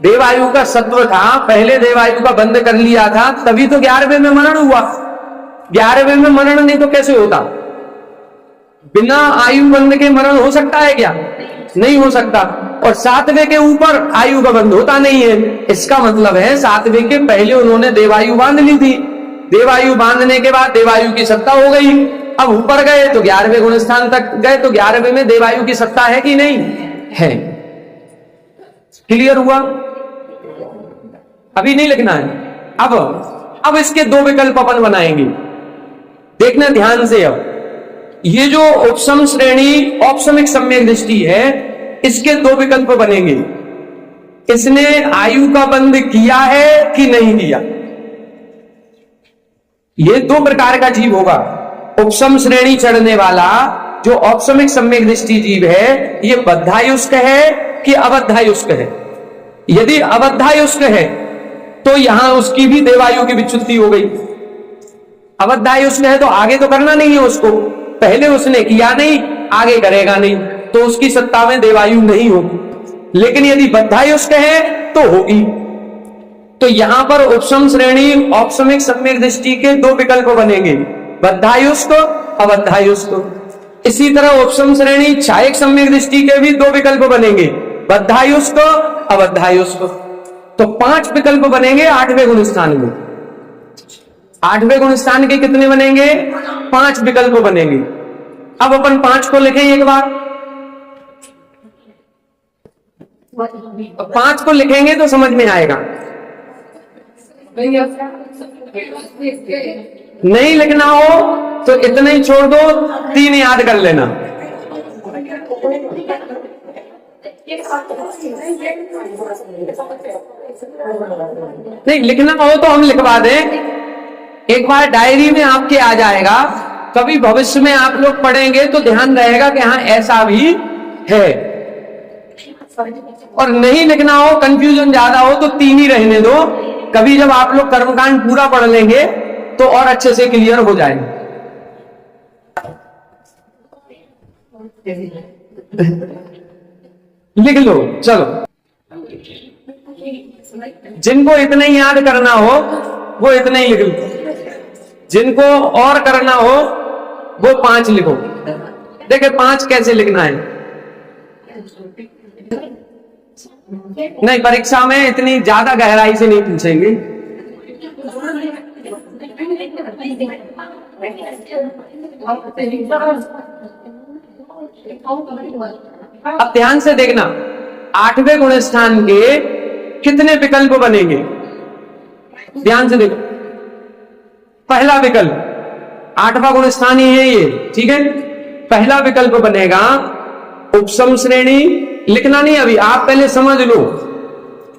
देवायु का सत्व था, पहले देवायु का बंध कर लिया था, तभी तो 11वें में मरण हुआ। 11वें में मरण नहीं तो कैसे होता? बिना आयु बंध के मरण हो सकता है क्या? नहीं हो सकता। और 7वें के ऊपर आयु का बंध होता नहीं है। इसका मतलब है 7वें के पहले उन्होंने देवायु बांध ली थी। देवायु बांधने के बाद देवायु की सत्ता हो गई। अब ऊपर गए तो 11वें गुण स्थान तक गए, तो 11वें में देवायु की सत्ता है कि नहीं है? क्लियर हुआ? अभी नहीं लिखना है। अब इसके 2 विकल्प अपन बनाएंगे, देखना ध्यान से। अब ये जो उपसम श्रेणी औपसमिक सम्यक दृष्टि है, इसके 2 विकल्प बनेंगे। इसने आयु का बंध किया है कि नहीं किया? ये 2 प्रकार का जीव होगा। उपसम श्रेणी चढ़ने वाला जो औपसमिक सम्यक दृष्टि जीव है, ये बद्धायुष्क है कि अबद्धायुष्क है? यदि अबद्धायुष्क है तो यहां उसकी भी देवायु की विच्छुद्धि हो गई। अबद्धायुष्क है तो आगे तो करना नहीं है उसको, पहले उसने किया नहीं, आगे करेगा नहीं, तो उसकी सत्ता में देवायु नहीं होगी। लेकिन यदि बद्धायुष्क है तो होगी। तो यहां पर उपसम श्रेणी औपसमिक सम्यक दृष्टि के 2 विकल्प बनेंगे, बद्धायुष्क, अबद्धायुष्क। इसी तरह उपसम श्रेणी छायक सम्यक दृष्टि के भी 2 विकल्प बनेंगे, बद्धायुष्क, अबद्धायुष्क। तो 5 विकल्प बनेंगे 8वें गुण स्थान में। 8वें गुण स्थान के कितने बनेंगे? 5 विकल्प बनेंगे। अब अपन 5 को लिखें एक बार। 5 को लिखेंगे तो समझ में आएगा। नहीं लिखना हो तो इतना ही छोड़ दो, 3 याद कर लेना। नहीं लिखना हो तो हम लिखवा दें, एक बार डायरी में आपके आ जाएगा, कभी भविष्य में आप लोग पढ़ेंगे तो ध्यान रहेगा कि हाँ ऐसा भी है। और नहीं लिखना हो, कंफ्यूजन ज्यादा हो तो 3 ही रहने दो, कभी जब आप लोग कर्मकांड पूरा पढ़ लेंगे तो और अच्छे से क्लियर हो जाएंगे। लिख लो, चलो। जिनको इतना ही याद करना हो वो इतना ही लिख लो, जिनको और करना हो वो 5 लिखो। देखिए 5 कैसे लिखना है। नहीं, परीक्षा में इतनी ज्यादा गहराई से नहीं पूछेंगे। अब ध्यान से देखना, 8वें गुण स्थान के कितने विकल्प बनेंगे। ध्यान से देखो, पहला विकल्प 8वां गुण स्थान ही है ये, ठीक है। पहला विकल्प बनेगा उपसम श्रेणी, लिखना नहीं अभी, आप पहले समझ लो।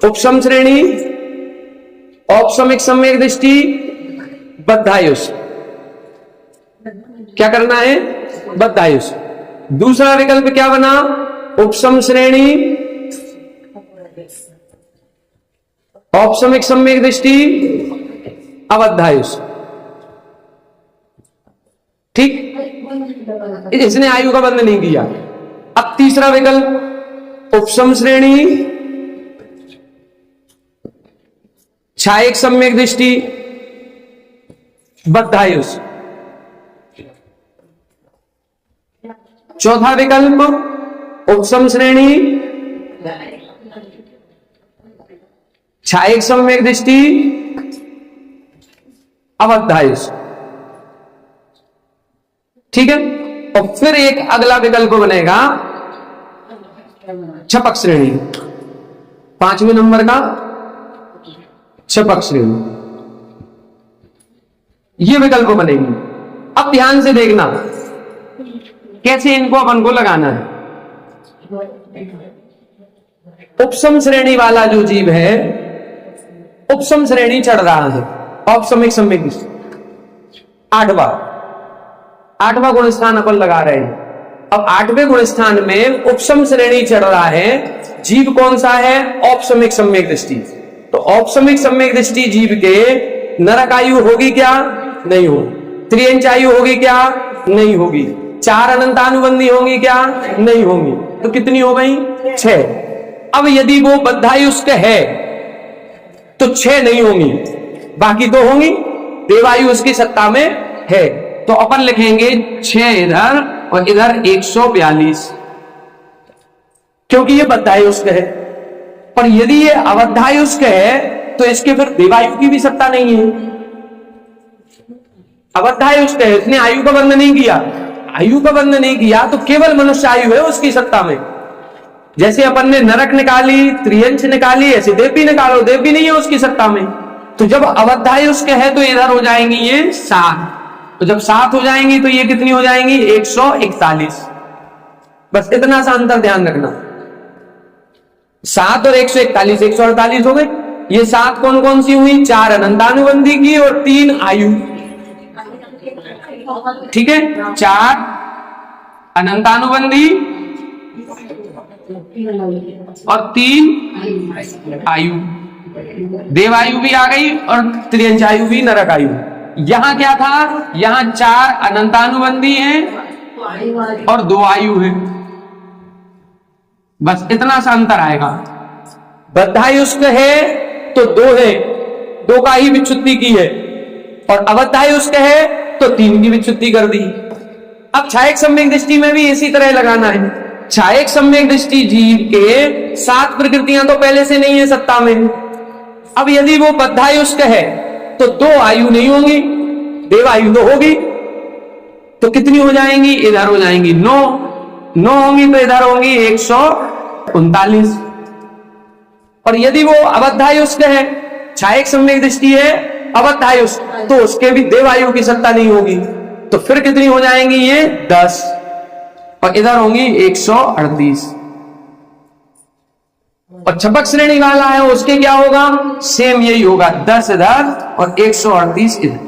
उपसम श्रेणी, औपसमिक सम्यक दृष्टि, बद्धायुष। क्या करना है? बद्धायुष। दूसरा विकल्प क्या बना? उपसम श्रेणी, औपसमिक सम्यक दृष्टि, अबद्धायुष। ठीक, इसने आयु का बंध नहीं किया। अब तीसरा विकल्प उपसम श्रेणी, छायक सम्यक दृष्टि, बद्धायुष। चौथा विकल्प उपसम श्रेणी, छायक सम्यक दृष्टि, अबद्धायुष। ठीक है। और फिर एक अगला विकल्प बनेगा छपक श्रेणी, 5वें नंबर का छपक श्रेणी, ये विकल्प बनेगी। अब ध्यान से देखना कैसे इनको अपन को लगाना है। उपसम श्रेणी वाला जो जीव है, उपसम श्रेणी चढ़ रहा है, औपसमिक सम्यक दृष्टि 8वां गुण स्थान अपन लगा रहे हैं। अब 8वें गुण स्थान में उपसम श्रेणी चढ़ रहा है, जीव कौन सा है? औपसमिक सम्यक दृष्टि। तो औपसमिक सम्यक दृष्टि जीव के नरक आयु होगी क्या? नहीं होगी। त्रियंच आयु होगी क्या? नहीं होगी। 4 अनंतानुबंधी होंगी क्या? नहीं होंगी। तो कितनी हो गई? 6। अब यदि वो बद्धायुष्क है तो 6 नहीं होंगी, बाकी 2 होंगी। देवायु उसकी सत्ता में है, तो अपन लिखेंगे 6 इधर और इधर 142, क्योंकि ये बद्धायुष्क है। पर यदि ये अबद्धायुष्क है तो इसके फिर देवायु की भी सत्ता नहीं है। अबद्धायुष्क है, इसने आयु का बंध नहीं किया। आयु का बंध नहीं किया तो केवल मनुष्य आयु है उसकी सत्ता में। जैसे अपन ने नरक निकाली, त्रियंच निकाली, ऐसे देव भी निकालो, देव भी नहीं है उसकी सत्ता में। तो जब अबद्धायुष्क है तो इधर हो जाएंगी ये 7, तो जब 7 हो जाएंगी तो ये कितनी हो जाएंगी? 141। बस इतना सा अंतर ध्यान रखना। 7 और 141, 148 हो गए। ये 7 कौन कौन सी हुई? 4 अनंतानुबंधी की और 3 आयु। ठीक है, 4 अनंतानुबंधी और 3 आयु। देवायु भी आ गई और त्रियंच आयु भी, नरक आयु। यहां क्या था? यहां 4 अनंतानुबंधी हैं और 2 आयु है। बस इतना सा अंतर आएगा। बद्धायुष्क है तो 2 है, 2 का ही विच्छुत्ति की है, और अबद्धायुष्क है तो 3 की विच्छुत्ति कर दी। अब छायक सम्यक दृष्टि में भी इसी तरह लगाना है। छायक सम्यक दृष्टि जीव के 7 प्रकृतियां तो पहले से नहीं है सत्ता में। अब यदि वो बद्धायुष्क है तो 2 आयु नहीं होंगी, देवायु तो होगी। तो कितनी हो जाएंगी? इधर हो जाएंगी 9 होंगी, तो इधर होंगी 139। और यदि वो अबद्धायुष्क है, छायक सम्यक दृष्टि है अबद्धायुष्क, तो उसके भी देवायु की सत्ता नहीं होगी। तो फिर कितनी हो जाएंगी ये 10 और इधर होंगी 138। और छपक श्रेणी वाला है उसके क्या होगा, सेम यही होगा, 10 इधर और 138 इधर।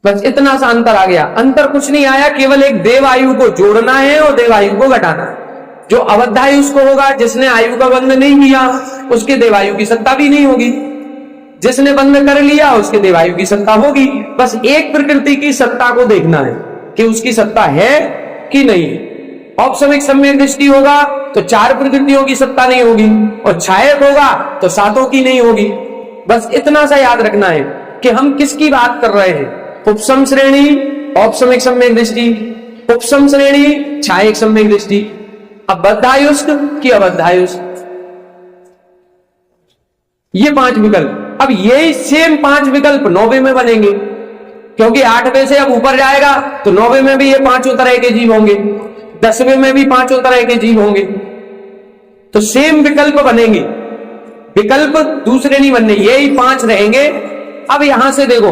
बस इतना सा अंतर आ गया। अंतर कुछ नहीं आया, केवल एक देवायु को जोड़ना है और देवायु को घटाना है। जो अबद्धायुष को होगा, जिसने आयु का बंध नहीं किया, उसके देवायु की सत्ता भी नहीं होगी। जिसने बंध कर लिया उसके देवायु की सत्ता होगी। बस एक प्रकृति की सत्ता को देखना है कि उसकी सत्ता है कि नहीं। औपसमिक सम्यक दृष्टि होगा तो 4 प्रकृतियों की सत्ता नहीं होगी, और छायक होगा तो 7 की नहीं होगी। बस इतना सा याद रखना है कि हम किसकी बात कर रहे हैं। उपसम श्रेणी औपसमिक सम्यक दृष्टि, उपसम श्रेणी छायक सम्यक दृष्टि, अबद्धायुष्क की अबद्धायुष्क, ये 5 विकल्प। अब यही सेम 5 विकल्प 9वें में बनेंगे, क्योंकि 8वें से अब ऊपर जाएगा तो 9वें में भी ये 5 तरह के जीव होंगे, 10वें में भी 5 तरह के जीव होंगे। तो सेम विकल्प बनेंगे, विकल्प दूसरे नहीं बनने, यही 5 रहेंगे। अब यहां से देखो,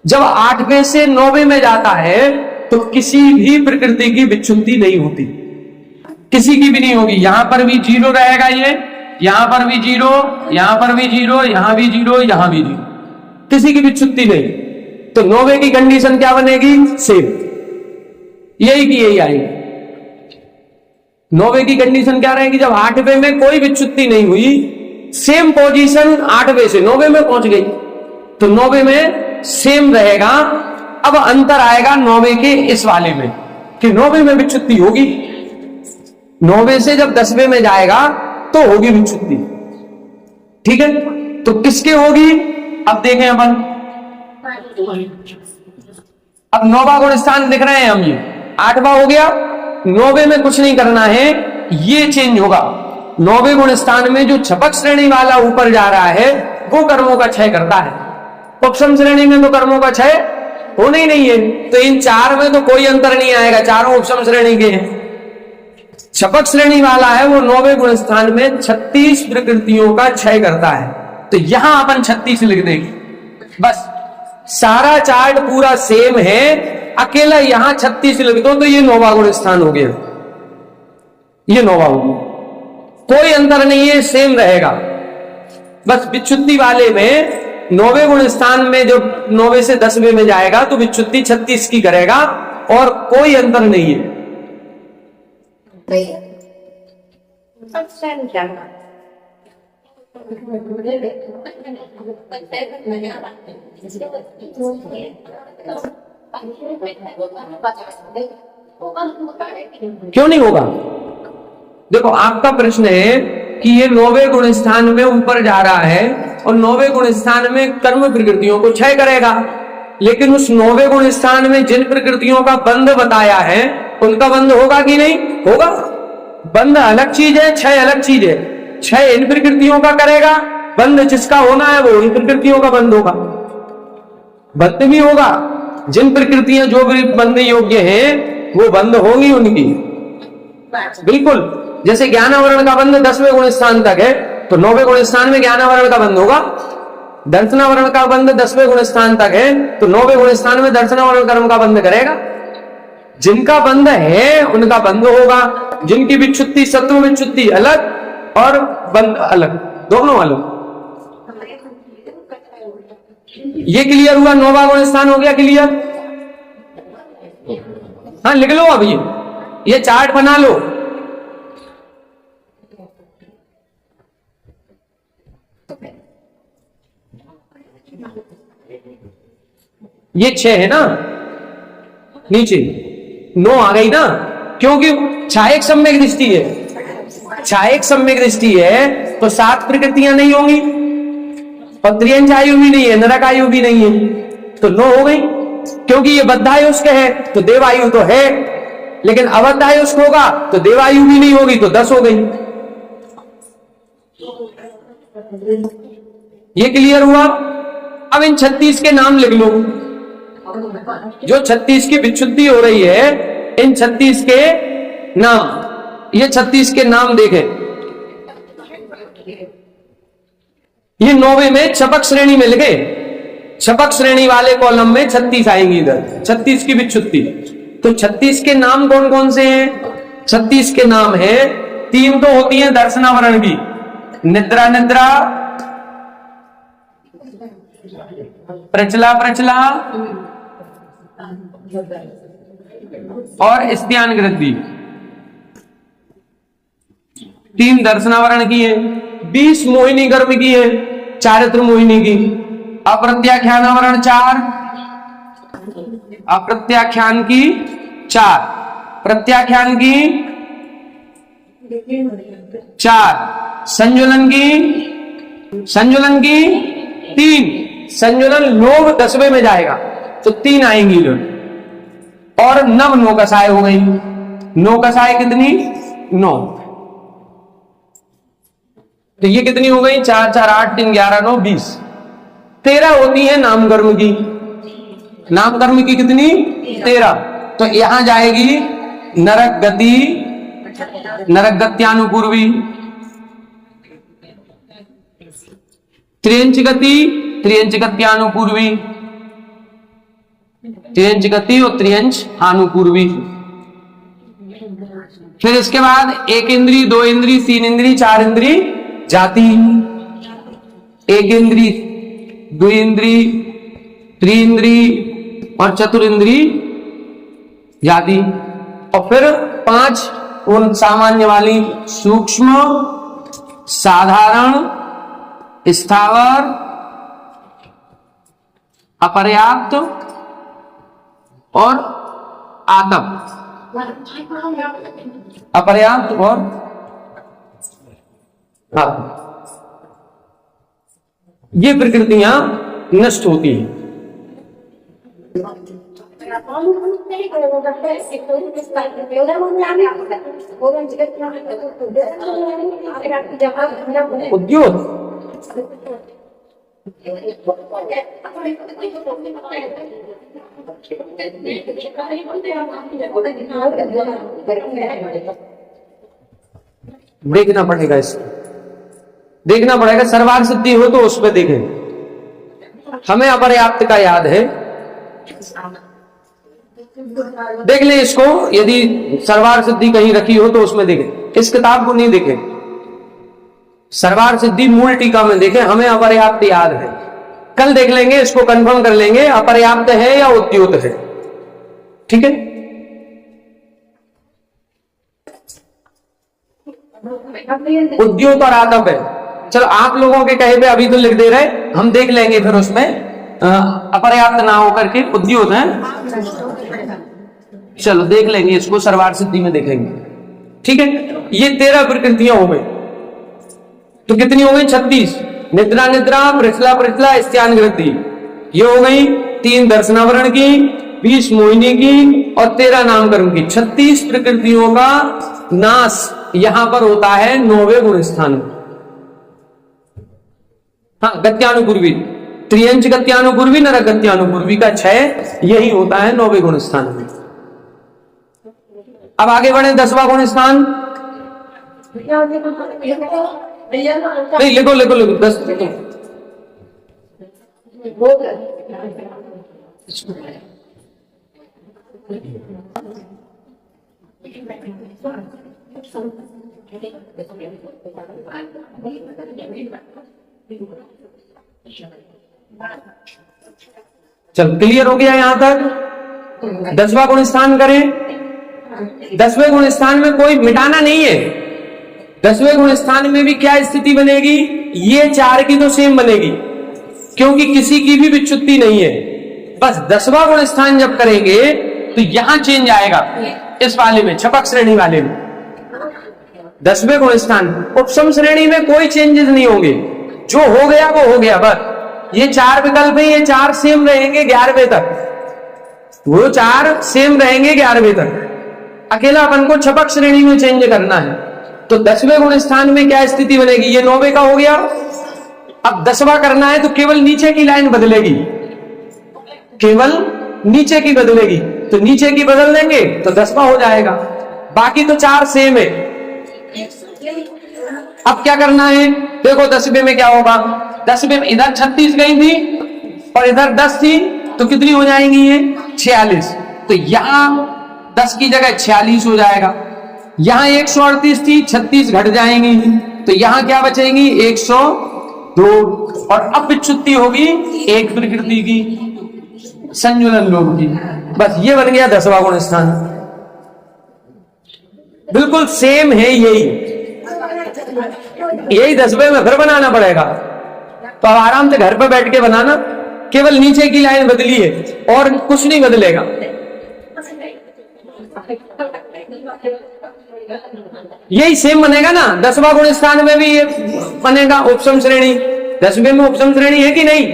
जब 8वें से 9वें में जाता है तो किसी भी प्रकृति की विच्छुद्धि नहीं होती, किसी की भी नहीं होगी। यहां पर भी 0 रहेगा, ये यहां पर भी 0, यहां पर भी 0, यहां भी 0, यहां भी 0, किसी की विच्छुद्धि नहीं। तो 9वें की कंडीशन क्या बनेगी, सेम, यही की यही आएगी। 9वें की कंडीशन क्या रहेगी, जब 8वें में कोई विच्छुद्धि नहीं हुई, सेम पोजीशन 8वें से 9वें में पहुंच गई, तो 9वें में सेम रहेगा। अब अंतर आएगा 9वें के इस वाले में कि 9वें में विच्छुद्धि होगी, 9वें से जब 10वें में जाएगा तो होगी विच्छुद्धि। ठीक है, तो किसके होगी, अब देखें अपन। अब 9वां गुण स्थान दिख रहे हैं हम, ये 8वां हो गया। 9वें में कुछ नहीं करना है, ये चेंज होगा। 9वें गुण स्थान में जो छपक श्रेणी वाला ऊपर जा रहा है वो कर्मों का क्षय करता है। उपसम श्रेणी में तो कर्मों का क्षय होना ही नहीं है, तो इन 4 में तो कोई अंतर नहीं आएगा, चारों उपसम श्रेणी के हैं। छपक श्रेणी वाला है वो 9वें गुण स्थान में 36 प्रकृतियों का क्षय करता है। तो यहां अपन 36 लिख देंगे, बस सारा चार्ट पूरा सेम है, अकेला यहां 36 लिख दो तो ये 9वां गुण स्थान हो गया, ये 9वां हो गया, कोई अंतर नहीं है, सेम रहेगा। बस विच्छुद्धि वाले में 9वें गुण स्थान में जो 9वें से 10वें में जाएगा तो विच्छुद्धि 36 की करेगा और कोई अंतर नहीं है। क्यों नहीं होगा, देखो आपका प्रश्न है कि ये 9वें गुण स्थान में ऊपर जा रहा है और 9वें गुण स्थान में कर्म प्रकृतियों को क्षय करेगा, लेकिन उस 9वें गुण स्थान में जिन प्रकृतियों का बंध बताया है उनका बंध होगा कि नहीं होगा। बंध अलग चीज है, क्षय अलग चीज है। क्षय इन प्रकृतियों का करेगा, बंध जिसका होना है वो इन प्रकृतियों का बंध होगा। बंध भी होगा, जिन प्रकृतियां जो भी बंध योग्य हैं वो बंध होंगी उनकी, बिल्कुल। जैसे ज्ञानावरण का बंध 10वें गुण स्थान तक है तो 9वें गुण स्थान में ज्ञानावरण का बंध होगा। दर्शनावरण का बंध 10वें गुण स्थान तक है तो 9वें गुण स्थान में दर्शनावरण कर्म का बंध करेगा। जिनका बंध है उनका बंध होगा, जिनकी विच्छुद्धि सत्व विच्छुद्धि अलग और बंध अलग, दोनों अलग। ये क्लियर हुआ, 9वां गुण स्थान हो गया क्लियर। हाँ लिख लो, अब ये चार्ट बना लो। ये 6 है ना, नीचे 9 आ गई ना, क्योंकि छायक सम्यक दृष्टि है, छायक सम्यक दृष्टि है तो 7 प्रकृतियां नहीं होंगी और त्रियंच आयु भी नहीं है, नरक आयु भी नहीं है, तो 9 हो गई। क्योंकि ये बद्धायुष्क है तो देवायु तो है, लेकिन अबद्धायुष्क होगा तो देवायु भी नहीं होगी, तो 10 हो गई। ये क्लियर हुआ। अब इन 36 के नाम लिख लो, जो 36 की विच्छुद्धि हो रही है, इन 36 के नाम, ये 36 के नाम देखें। ये 9वें में छपक श्रेणी मिल गए। छपक श्रेणी वाले कॉलम में 36 आएंगी, इधर 36 की विच्छुत्ति। तो 36 के नाम कौन कौन से हैं? 36 के नाम है, 3 तो होती है दर्शनावरण की, निद्रा निद्रा, प्रचला प्रचला और स्त्यान गृद्धि। 3 दर्शनावरण की है। 20 मोहिनी गर्भ की है, चारित्र मोहिनी की। अप्रत्याख्यानावरण 4, अप्रत्याख्यान की 4, प्रत्याख्यान की 4, संजुलन की 3। संजुलन लोभ 10वें में जाएगा तो 3 आएंगी लोग। और नव नौकसाय हो गई। नौकसाय कितनी? 9। तो ये कितनी हो गई? 4 4 8 3 11 9 20। 13 होती है नामकर्म की। नामकर्म की कितनी? 13। तो यहां जाएगी नरक गति, नरक गत्यानुपूर्वी, त्रियंच गति, त्रियंच गत्यानुपूर्वी, त्रियंच गति और त्रियंच हानुपूर्वी। फिर इसके बाद 1 इंद्री, 2 इंद्री, 3 इंद्री, 4 इंद्री जाति। 1 इंद्री, 2 इंद्री, 3 इंद्री और चतुरिंद्री जाति। और फिर 5 उन सामान्य वाली, सूक्ष्म, साधारण, स्थावर, अपर्याप्त और आतप। अपर्याप्त और ये प्रकृतियां नष्ट होती हैं। उद्योग देखना पड़ेगा, इसको देखना पड़ेगा। सर्वार सिद्धि हो तो उस पर देखें। हमें अपर्याप्त का याद है, देख ले इसको। यदि सर्वार सिद्धि कहीं रखी हो तो उसमें देखें। इस किताब को नहीं देखें, सर्वार सिद्धि मूल टीका में देखें। हमें अपर्याप्त याद है, कल देख लेंगे, इसको कंफर्म कर लेंगे अपर्याप्त है या उद्योत है। ठीक है, उद्योत और आतप है। चलो आप लोगों के कहे पे अभी तो लिख दे रहे, हम देख लेंगे फिर उसमें अपर्याप्त ना होकर के उद्योत है। चलो देख लेंगे इसको, सर्वार सिद्धि में देखेंगे। ठीक है, ये 13 प्रकृतियां हो गई। तो कितनी हो गई? 36। निद्रा निद्रा, प्रचला प्रचला, स्त्यान गृद्धि, ये हो गई 3 दर्शनावरण की, 20 मोहिनी की और 13 नामकर्म की। 36 प्रकृतियों का नाश यहां पर होता है 9वें गुण स्थान में। हाँ, गत्यानुपूर्वी, त्रियंच गत्यानुपूर्वी, नरक गत्यानुपूर्वी का 6 यही होता है 9वें गुण स्थान में। अब आगे बढ़े 10वां गुण स्थान। नहीं, लिखो लिखो लिखो, 10 लिखो। चल क्लियर हो गया यहां तक। 10वां गुण स्थान करें। 10वें गुण स्थान में कोई मिटाना नहीं है। 10वें गुण स्थान में भी क्या स्थिति बनेगी? ये 4 की तो सेम बनेगी, क्योंकि किसी की भी विच्युति नहीं है। बस 10वां गुण स्थान जब करेंगे तो यहां चेंज आएगा, इस वाले में, छपक श्रेणी वाले में। 10वें गुण स्थान, उपसम श्रेणी में कोई चेंजेस नहीं होंगे, जो हो गया वो हो गया। बस ये 4 विकल्प है, ये 4 सेम रहेंगे 11वें तक, वो 4 सेम रहेंगे 11वें तक। अकेला अपन को छपक श्रेणी में चेंज करना है। तो 10वें गुण स्थान में क्या स्थिति बनेगी? ये 9वें का हो गया। अब 10वां करना है तो केवल नीचे की लाइन बदलेगी, केवल नीचे की बदलेगी। तो नीचे की बदल देंगे तो 10वां हो जाएगा। बाकी तो 4 सेम है। अब क्या करना है, देखो 10वें में क्या होगा, 10वें में इधर 36 गई थी और इधर 10 थी, तो कितनी हो जाएंगी ये 46। तो यहां 10 की जगह 46 हो जाएगा। यहां 138 थी, 36 घट जाएंगी, तो यहां क्या बचेंगी 102। और अब विच्युति होगी एक प्रकृति की, संजुलन लोभ की। बस ये बन गया 10वां गुण स्थान। बिल्कुल सेम है, यही 10वें में फिर बनाना पड़ेगा। तो अब आराम से घर पर बैठ के बनाना, केवल नीचे की लाइन बदली है और कुछ नहीं बदलेगा। यही सेम बनेगा ना, 10वां गुण स्थान में भी ये बनेगा उपसम श्रेणी। 10वें में उपसम श्रेणी है कि नहीं,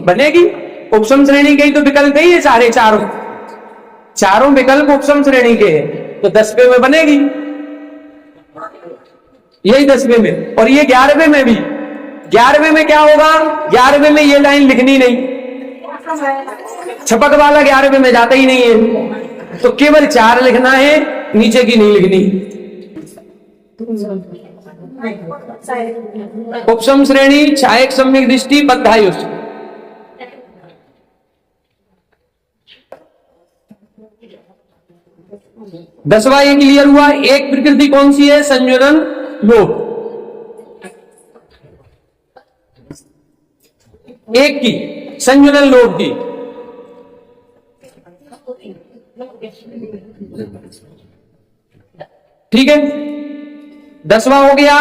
बनेगी। उपसम श्रेणी के तो विकल्प ही है सारे चारों विकल्प उपसम श्रेणी के हैं, तो 10वें में बनेगी, यही 10वें में। और ये 11वें में भी, 11वें में क्या होगा, 11वें में ये लाइन लिखनी नहीं, छपक वाला 11वें में जाता ही नहीं है, तो केवल 4 लिखना है, नीचे की नहीं लिखनी। उपसम श्रेणी छायक सम्यक दृष्टि बद्धायुष। दसवां ये क्लियर हुआ। एक प्रकृति कौन सी है, संयोजन लोभ। एक की संयोजन लोभ की, ठीक है। 10वां हो गया,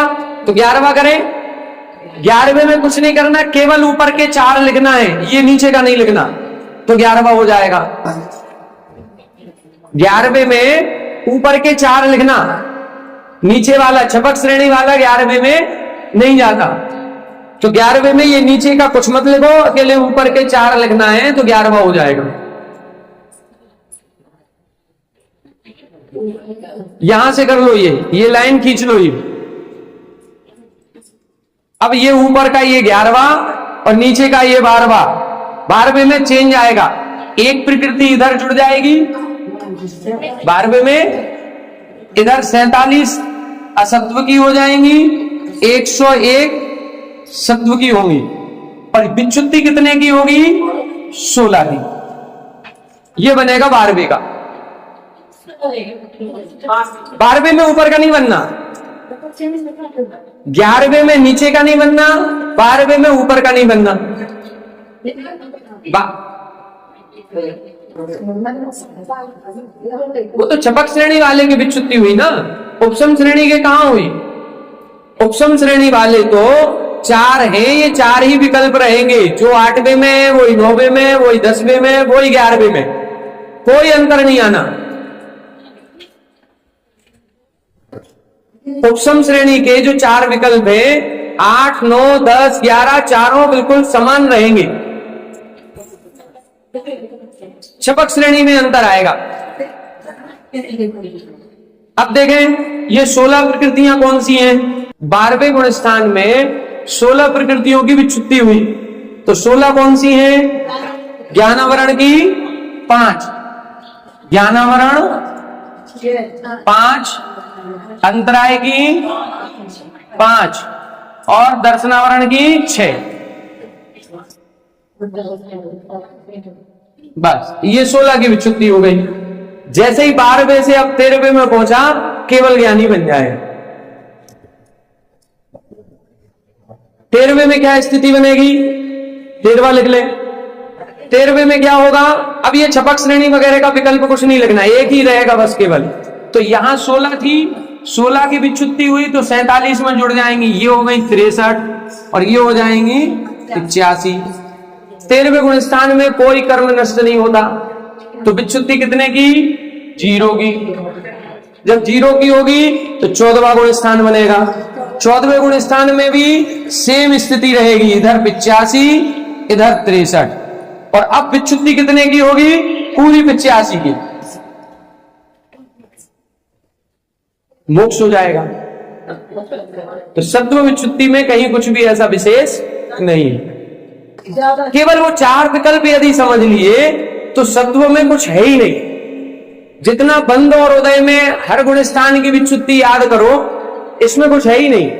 तो 11वां करें। 11वें में कुछ नहीं करना, केवल ऊपर के 4 लिखना है, ये नीचे का नहीं लिखना, तो 11वां हो जाएगा। 11वें में ऊपर के 4 लिखना, नीचे वाला छपक श्रेणी वाला 11वें में नहीं जाता, तो 11वें में ये नीचे का कुछ मत लिखो, अकेले ऊपर के 4 लिखना है, तो 11वां हो जाएगा। यहां से कर लो, ये लाइन खींच लो ये। अब ये ऊपर का ये 11वां और नीचे का ये 12वां, 12वें में चेंज आएगा, एक प्रकृति इधर जुड़ जाएगी, 12वें में इधर 47 असत्व की हो जाएंगी, 101 सत्व की होंगी, और विच्युति कितने की होगी, 16 की। ये बनेगा 12वें का। 12वें में ऊपर का नहीं बनना, 11वें में नीचे का नहीं बनना, 12वें में ऊपर का नहीं बनना। वो तो छपक श्रेणी वाले की विच्युति हुई ना, उपसम श्रेणी के कहां हुई। उपसम श्रेणी वाले तो 4 हैं, ये 4 ही विकल्प रहेंगे, जो 8वें में है, वही 9वें में, वही 10वें में, वही 11वें में, कोई अंतर नहीं आना। उपसम श्रेणी के जो 4 विकल्प है, 8, 9, 10, 11, चारों बिल्कुल समान रहेंगे, छपक श्रेणी में अंतर आएगा। अब देखें ये 16 प्रकृतियां कौन सी हैं। 12वें गुण स्थान में 16 प्रकृतियों की विच्युति हुई, तो 16 कौन सी हैं, ज्ञानावरण की 5, ज्ञानावरण 5, अंतराय की 5 और दर्शनावरण की 6। बस ये 16 की विच्युति हो गई। जैसे ही 12वें से अब 13वें में पहुंचा, केवल ज्ञानी बन जाए। 13वें में क्या स्थिति बनेगी, 13वां लिख ले। 13वें में क्या होगा, अब ये छपक श्रेणी वगैरह का विकल्प कुछ नहीं लिखना, एक ही रहेगा बस केवल। तो यहां 16 थी, 16 की विच्युति हुई तो 47 में जुड़ जाएंगी, ये हो गई 63 और ये हो जाएंगी 85। 13वें गुण स्थान में कोई कर्म नष्ट नहीं होता, तो विच्युति कितने की, 0 की। जब 0 की होगी तो 14वां गुण स्थान बनेगा। 14वें गुण स्थान में भी सेम स्थिति रहेगी, इधर 85, इधर 63, और अब विच्युति कितने की होगी, पूरी 85 की, मोक्ष हो जाएगा। तो सत्व विच्युति में कहीं कुछ भी ऐसा विशेष नहीं, केवल वो 4 विकल्प यदि समझ लिए तो सत्व में कुछ है ही नहीं। जितना बंद और उदय में हर गुण स्थान की विच्युति याद करो, इसमें कुछ है ही नहीं।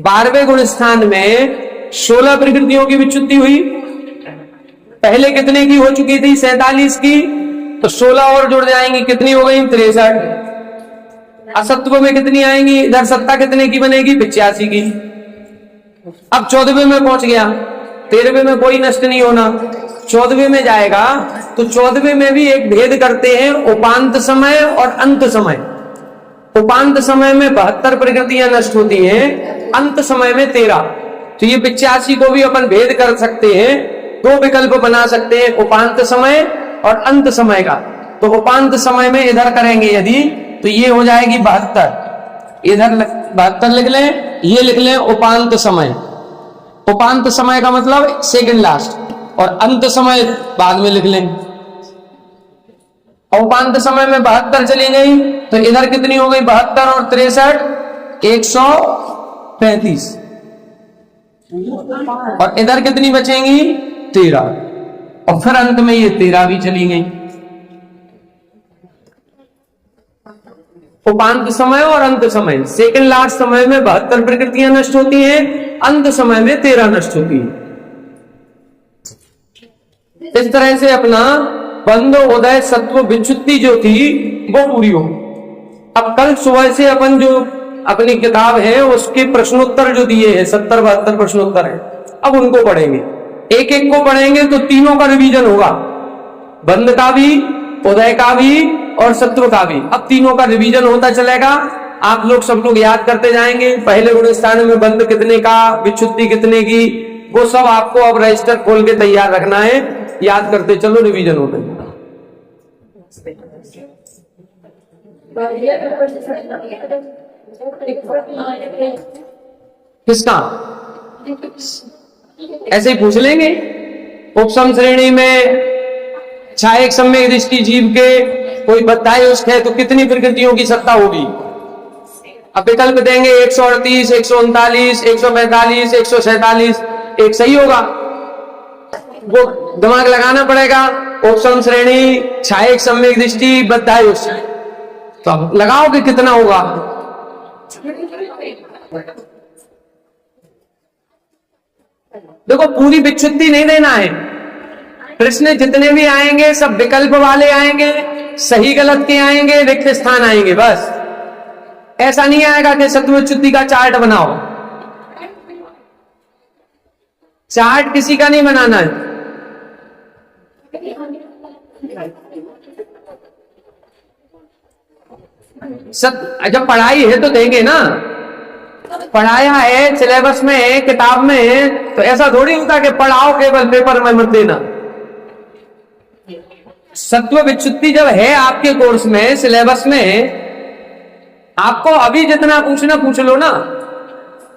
12वें गुण स्थान में 16 प्रकृतियों की विच्युति हुई। पहले कितने की हो चुकी थी? 47 की। तो 16 और जुड़ जाएंगी, कितनी हो गई? 63। असत्व में कितनी आएंगी? इधर सत्ता कितने की बनेगी? 85 की। अब 14वें में पहुंच गया। 13वें में कोई नष्ट नहीं होना, 14वें में जाएगा। तो 14वें में भी एक भेद करते हैं, उपांत समय और अंत समय। उपांत समय में 72 प्रकृतियां नष्ट होती हैं, अंत समय में 13। तो ये 85 को भी अपन भेद कर सकते हैं, 2 विकल्प बना सकते हैं, उपांत समय और अंत समय का। तो उपांत समय में इधर करेंगे यदि, तो ये हो जाएगी 72। इधर 72 लिख लें, ये लिख लें उपांत समय। उपांत समय का मतलब सेकंड लास्ट, और अंत समय बाद में लिख लें। उपांत समय में 72 चली गई, तो इधर कितनी हो गई? 72 और 63 135, और इधर कितनी बचेंगी? 13। और फिर अंत में ये 13 भी चली गई। उपांत समय और अंत समय, सेकंड लास्ट समय में 72 प्रकृतियां नष्ट होती हैं, अंत समय में 13 नष्ट होती है। इस तरह से अपना बंध उदय सत्व विच्युति जो थी वो पूरी हो। अब कल सुबह से अपन जो अपनी किताब है उसके प्रश्नोत्तर जो दिए हैं, 70-72 प्रश्नोत्तर है, अब उनको पढ़ेंगे। एक एक को पढ़ेंगे तो तीनों का रिवीजन होगा, बंध का भी, उदय का भी और सत्व का भी। अब तीनों का रिवीजन होता चलेगा, आप लोग सब लोग याद करते जाएंगे। पहले गुण स्थान में बंध कितने का, विच्युति कितने की, वो सब आपको अब रजिस्टर खोल के तैयार रखना है, याद करते चलो, रिवीजन होते हैं। किसका? ऐसे ही पूछ लेंगे। उपसम श्रेणी में छायक सम्यक दृष्टि जीव के कोई बद्धायुष्क है तो कितनी प्रकृतियों की सत्ता होगी? अब विकल्प देंगे 138, 139, 145, 147, एक सही होगा, वो दिमाग लगाना पड़ेगा। उपसम श्रेणी, छायक सम्यक दृष्टि, बद्धायुष्क, तो अब लगाओ कि कितना होगा। देखो पूरी विच्युति नहीं देना है, प्रश्न जितने भी आएंगे सब विकल्प वाले आएंगे, सही गलत के आएंगे, रिक्त स्थान आएंगे, बस। ऐसा नहीं आएगा कि सत्व विच्युति का चार्ट बनाओ। चार्ट किसी का नहीं बनाना है। जब पढ़ाई है तो देंगे ना, पढ़ाया है सिलेबस में, किताब में है, तो ऐसा थोड़ी होता कि पढ़ाओ केवल पेपर में मत देना। सत्व विच्युति जब है आपके कोर्स में, सिलेबस में, आपको अभी जितना पूछना पूछ लो ना,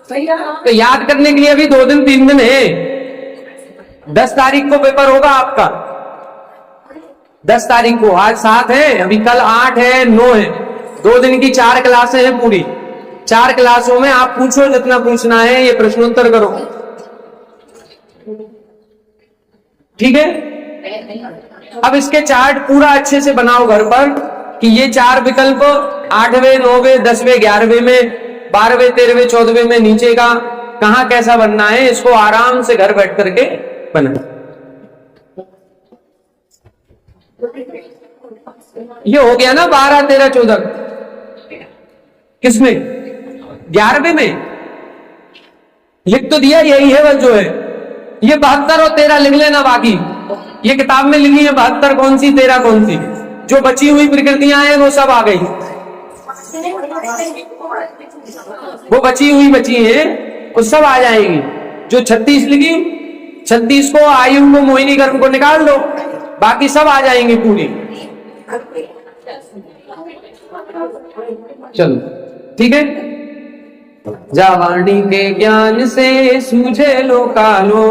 तो याद करने के लिए अभी 2 दिन 3 दिन है। 10 तारीख को पेपर होगा आपका, 10 तारीख को, आज 7 है, अभी कल 8 है, 9 है, 2 दिन की 4 क्लासें हैं पूरी। 4 क्लासों में आप पूछो जितना पूछना है, ये प्रश्नोत्तर करो, ठीक है। अब इसके चार्ट पूरा अच्छे से बनाओ घर पर कि ये 4 विकल्प 8वें, 9वें, 10वें, 11वें में, 12वें, 13वें, 14वें में नीचे का कहां कैसा बनना है, इसको आराम से घर बैठ करके बना। ये हो गया ना 12, 13, 14, किसमें? 11वें में लिख तो दिया, यही है बस जो है। ये 72 और 13 लिख लेना, बाकी ये किताब में लिखी है 72 कौन सी, 13 कौन सी। जो बची हुई प्रकृतियां हैं वो सब आ गई, वो बची हैं वो सब आ जाएंगी। जो 36 लिखी, 36 को, आयु को, मोहिनी कर्म को निकाल दो, बाकी सब आ जाएंगी पूरी। चलो ठीक है। जा वाणी के ज्ञान से सूझे लो कालो,